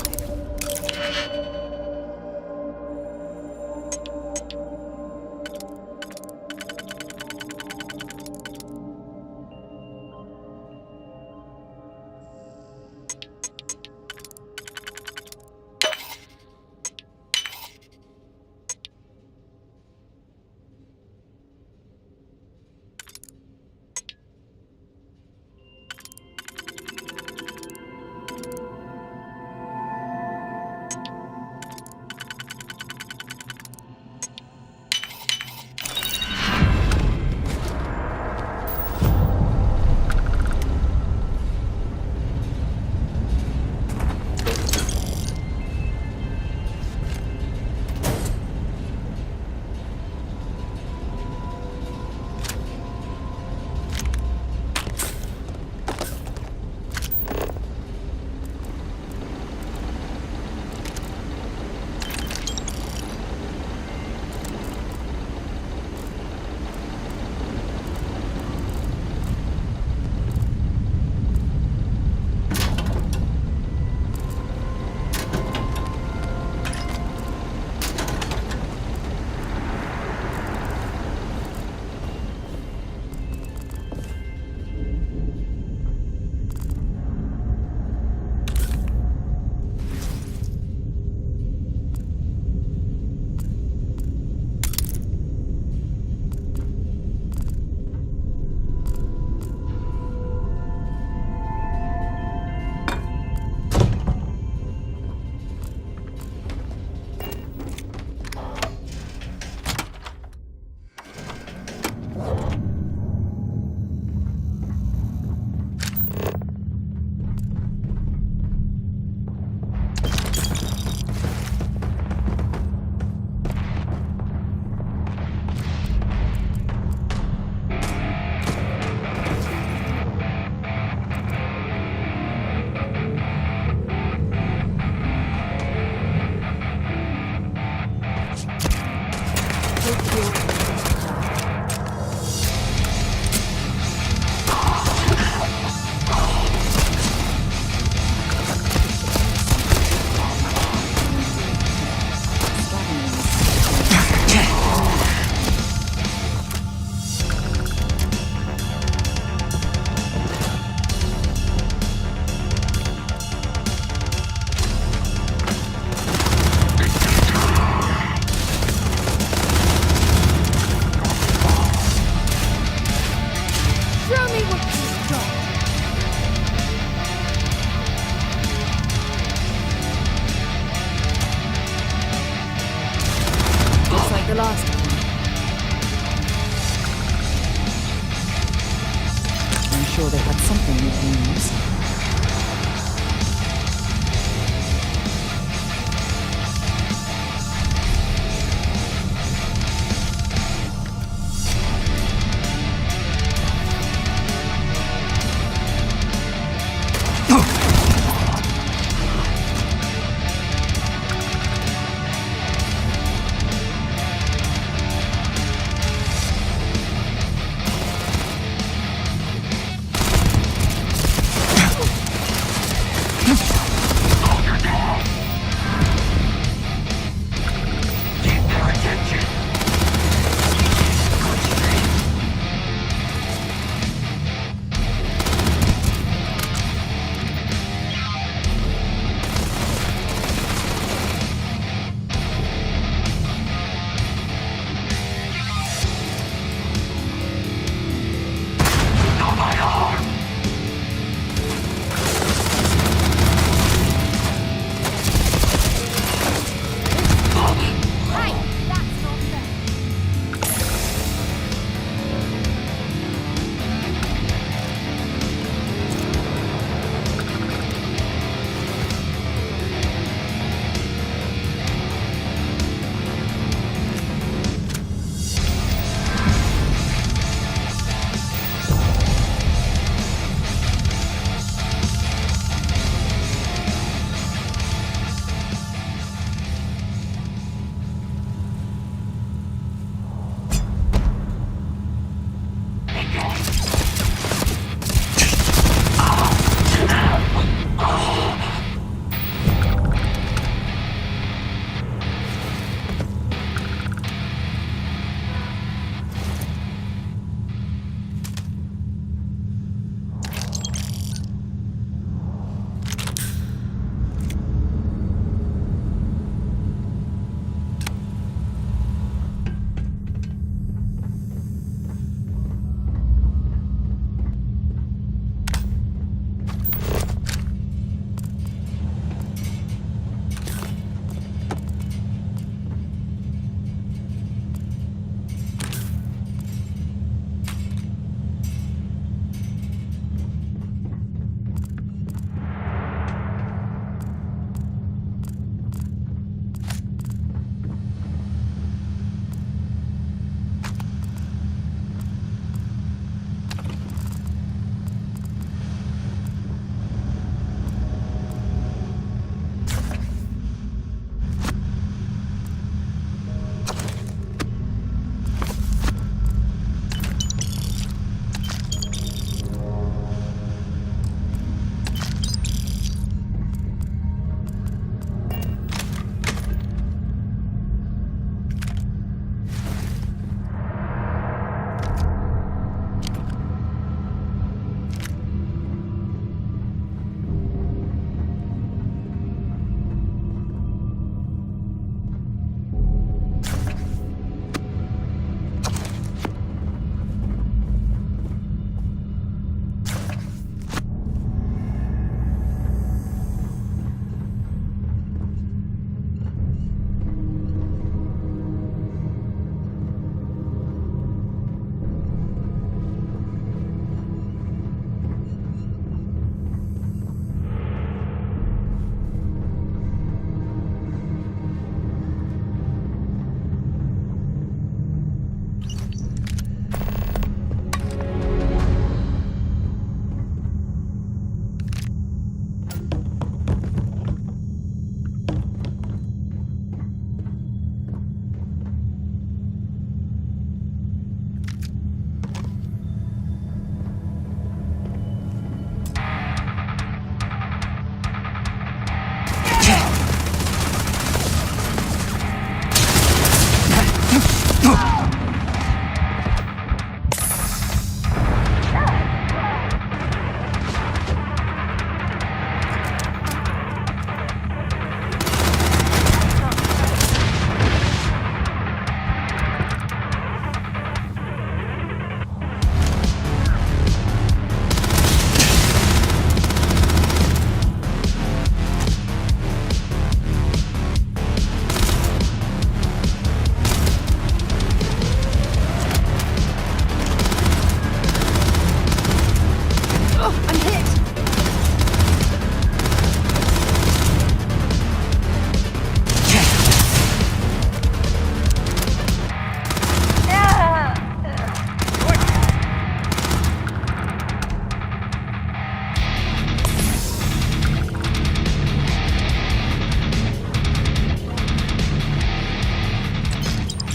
the last of them. I'm sure they had something we can use.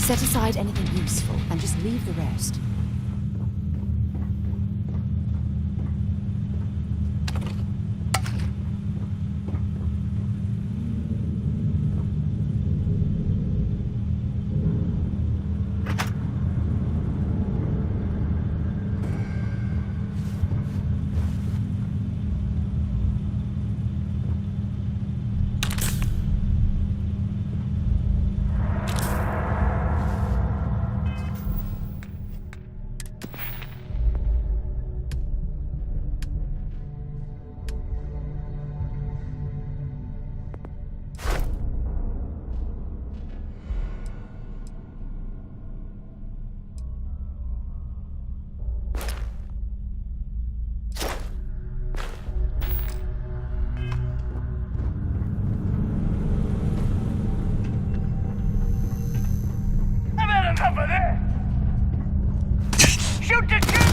Set aside anything useful and just leave the rest. Enough of this! Shoot the shit!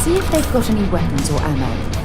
See if they've got any weapons or ammo.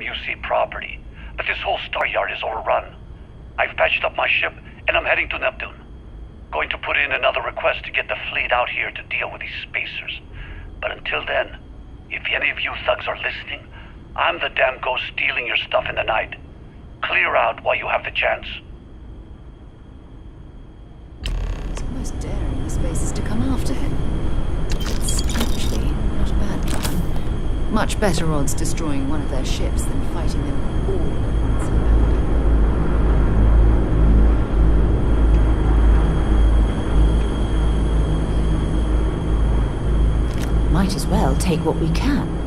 UC property, but this whole star yard is overrun. I've patched up my ship, and I'm heading to Neptune. Going to put in another request to get the fleet out here to deal with these spacers. But until then, if any of you thugs are listening, I'm the damn ghost stealing your stuff in the night. Clear out while you have the chance. It's almost daring the spacers to come after him. It's actually not a bad plan. Much better odds destroying one of their ships than fighting them all at once around. Might as well take what we can.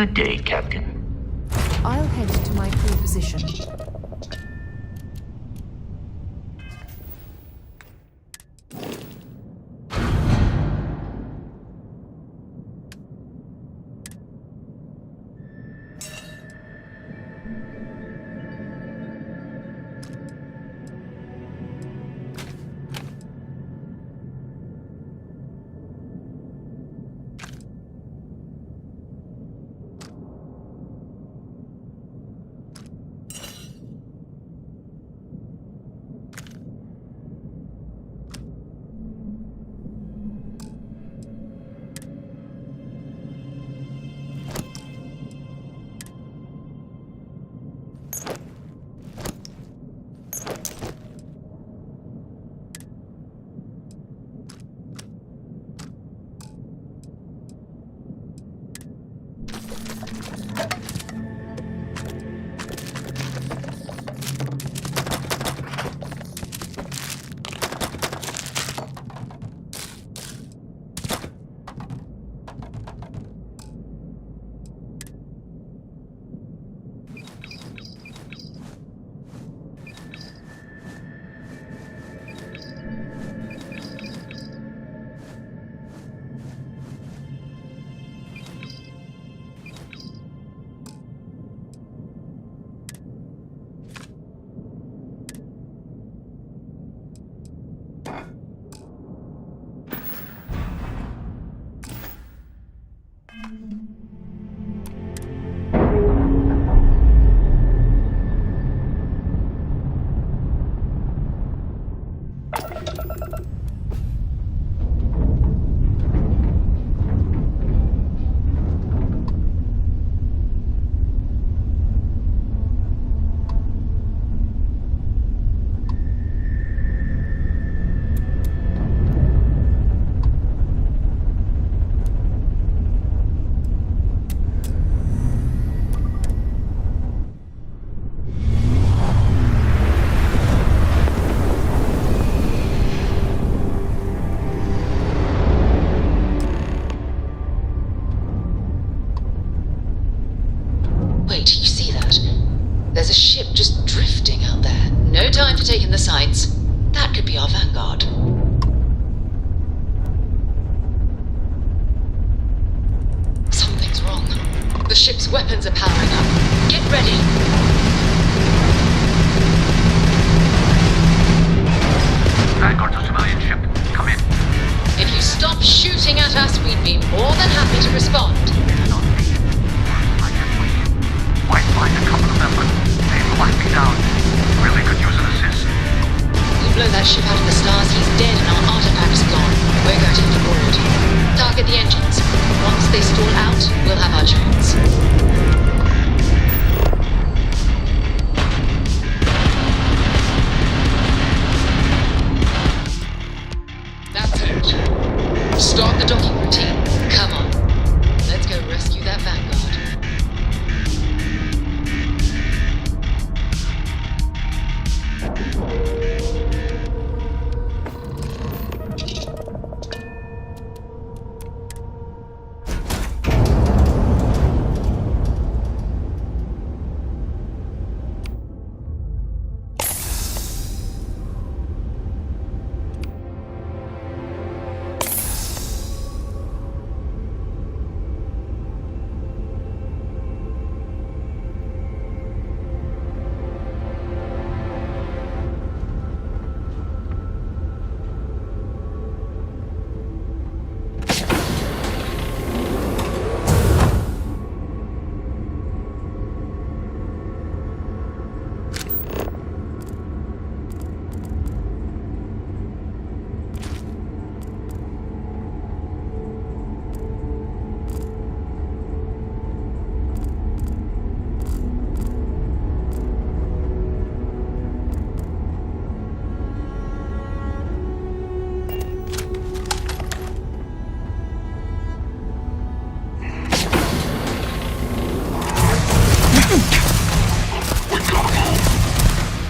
Good day, Captain. I'll head to my crew position. a ship just drifting out there. No time to take in the sights. That could be our vanguard. Something's wrong. The ship's weapons are powering up. Get ready! Vanguard to civilian ship. Come in. If you stop shooting at us, we'd be more than happy to respond. Might find a couple of them, but they might be down. Really could use an assist. We blow that ship out of the stars, he's dead and our artifact's gone. We're going to hit the board. Target the engines. Once they stall out, we'll have our chance. That's it. Start the docking routine. Come on. Let's go rescue that Vanguard.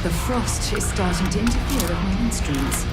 The frost is starting to interfere with my instruments.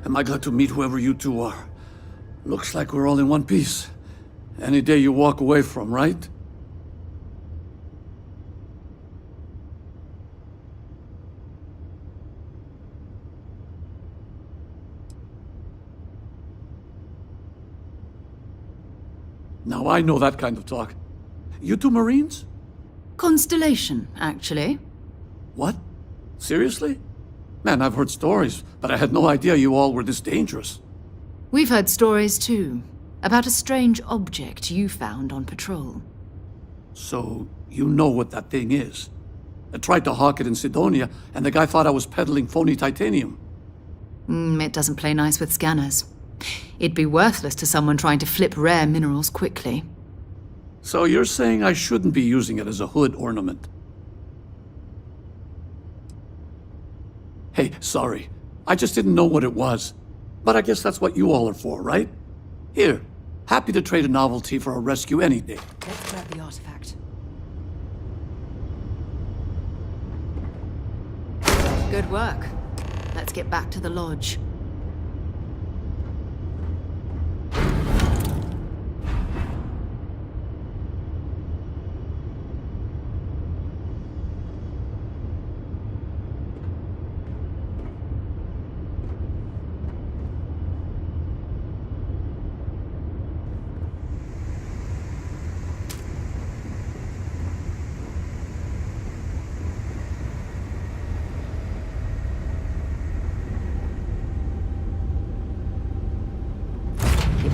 Am I glad to meet whoever you two are. Looks like we're all in one piece. Any day you walk away from, right? Now I know that kind of talk. You two Marines? Constellation, actually. What? Seriously? Man, I've heard stories, but I had no idea you all were this dangerous. We've heard stories too, about a strange object you found on patrol. So, you know what that thing is? I tried to hawk it in Sidonia, and the guy thought I was peddling phony titanium. It doesn't play nice with scanners. It'd be worthless to someone trying to flip rare minerals quickly. So you're saying I shouldn't be using it as a hood ornament? Hey, sorry. I just didn't know what it was. But I guess that's what you all are for, right? Here, happy to trade a novelty for a rescue any day. Let's grab the artifact. Good work. Let's get back to the lodge.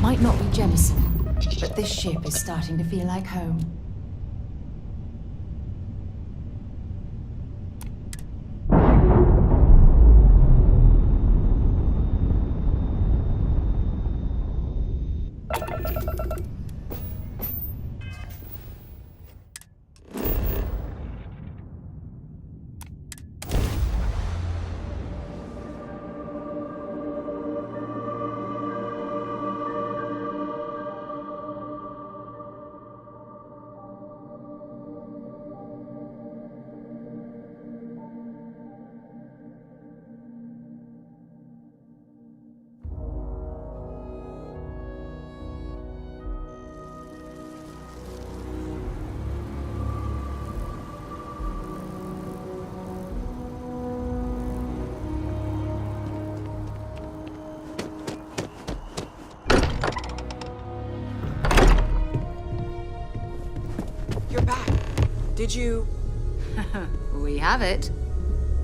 Might not be Jemison, but this ship is starting to feel like home. You're back. Did you... We have it.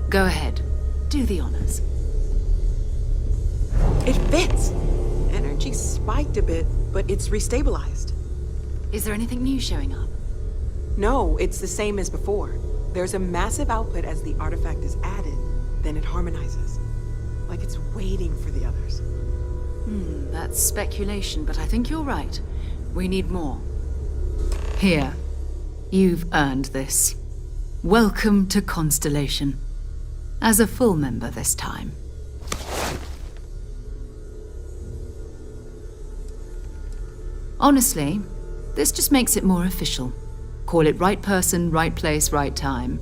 Go ahead. Do the honors. It fits. Energy spiked a bit, but it's restabilized. Is there anything new showing up? No, it's the same as before. There's a massive output as the artifact is added, then it harmonizes. Like it's waiting for the others. That's speculation, but I think you're right. We need more. Here. You've earned this. Welcome to Constellation. As a full member this time. Honestly, this just makes it more official. Call it right person, right place, right time.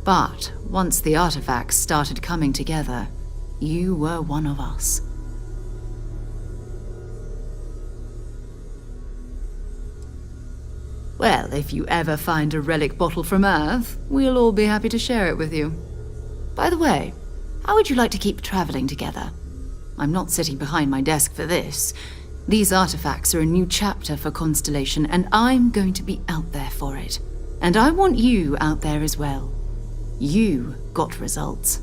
But once the artifacts started coming together, you were one of us. Well, if you ever find a relic bottle from Earth, we'll all be happy to share it with you. By the way, how would you like to keep traveling together? I'm not sitting behind my desk for this. These artifacts are a new chapter for Constellation, and I'm going to be out there for it. And I want you out there as well. You got results.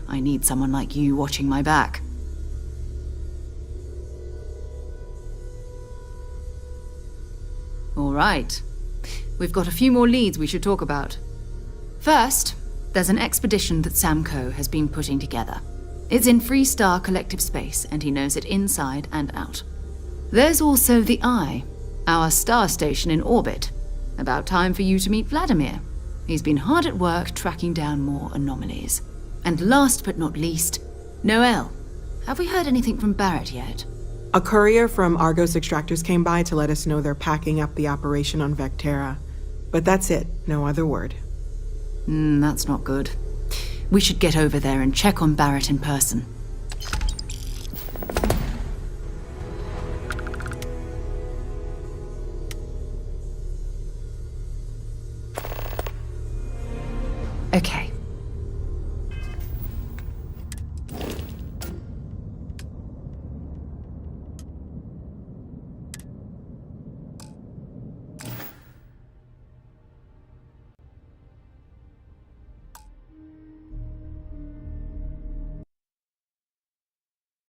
I need someone like you watching my back. All right. We've got a few more leads we should talk about. First, there's an expedition that Samco has been putting together. It's in Freestar Collective Space, and he knows it inside and out. There's also the Eye, our star station in orbit. About time for you to meet Vladimir. He's been hard at work tracking down more anomalies. And last but not least, Noel. Have we heard anything from Barrett yet? A courier from Argos Extractors came by to let us know they're packing up the operation on Vectera. But that's it, no other word. That's not good. We should get over there and check on Barrett in person. Okay.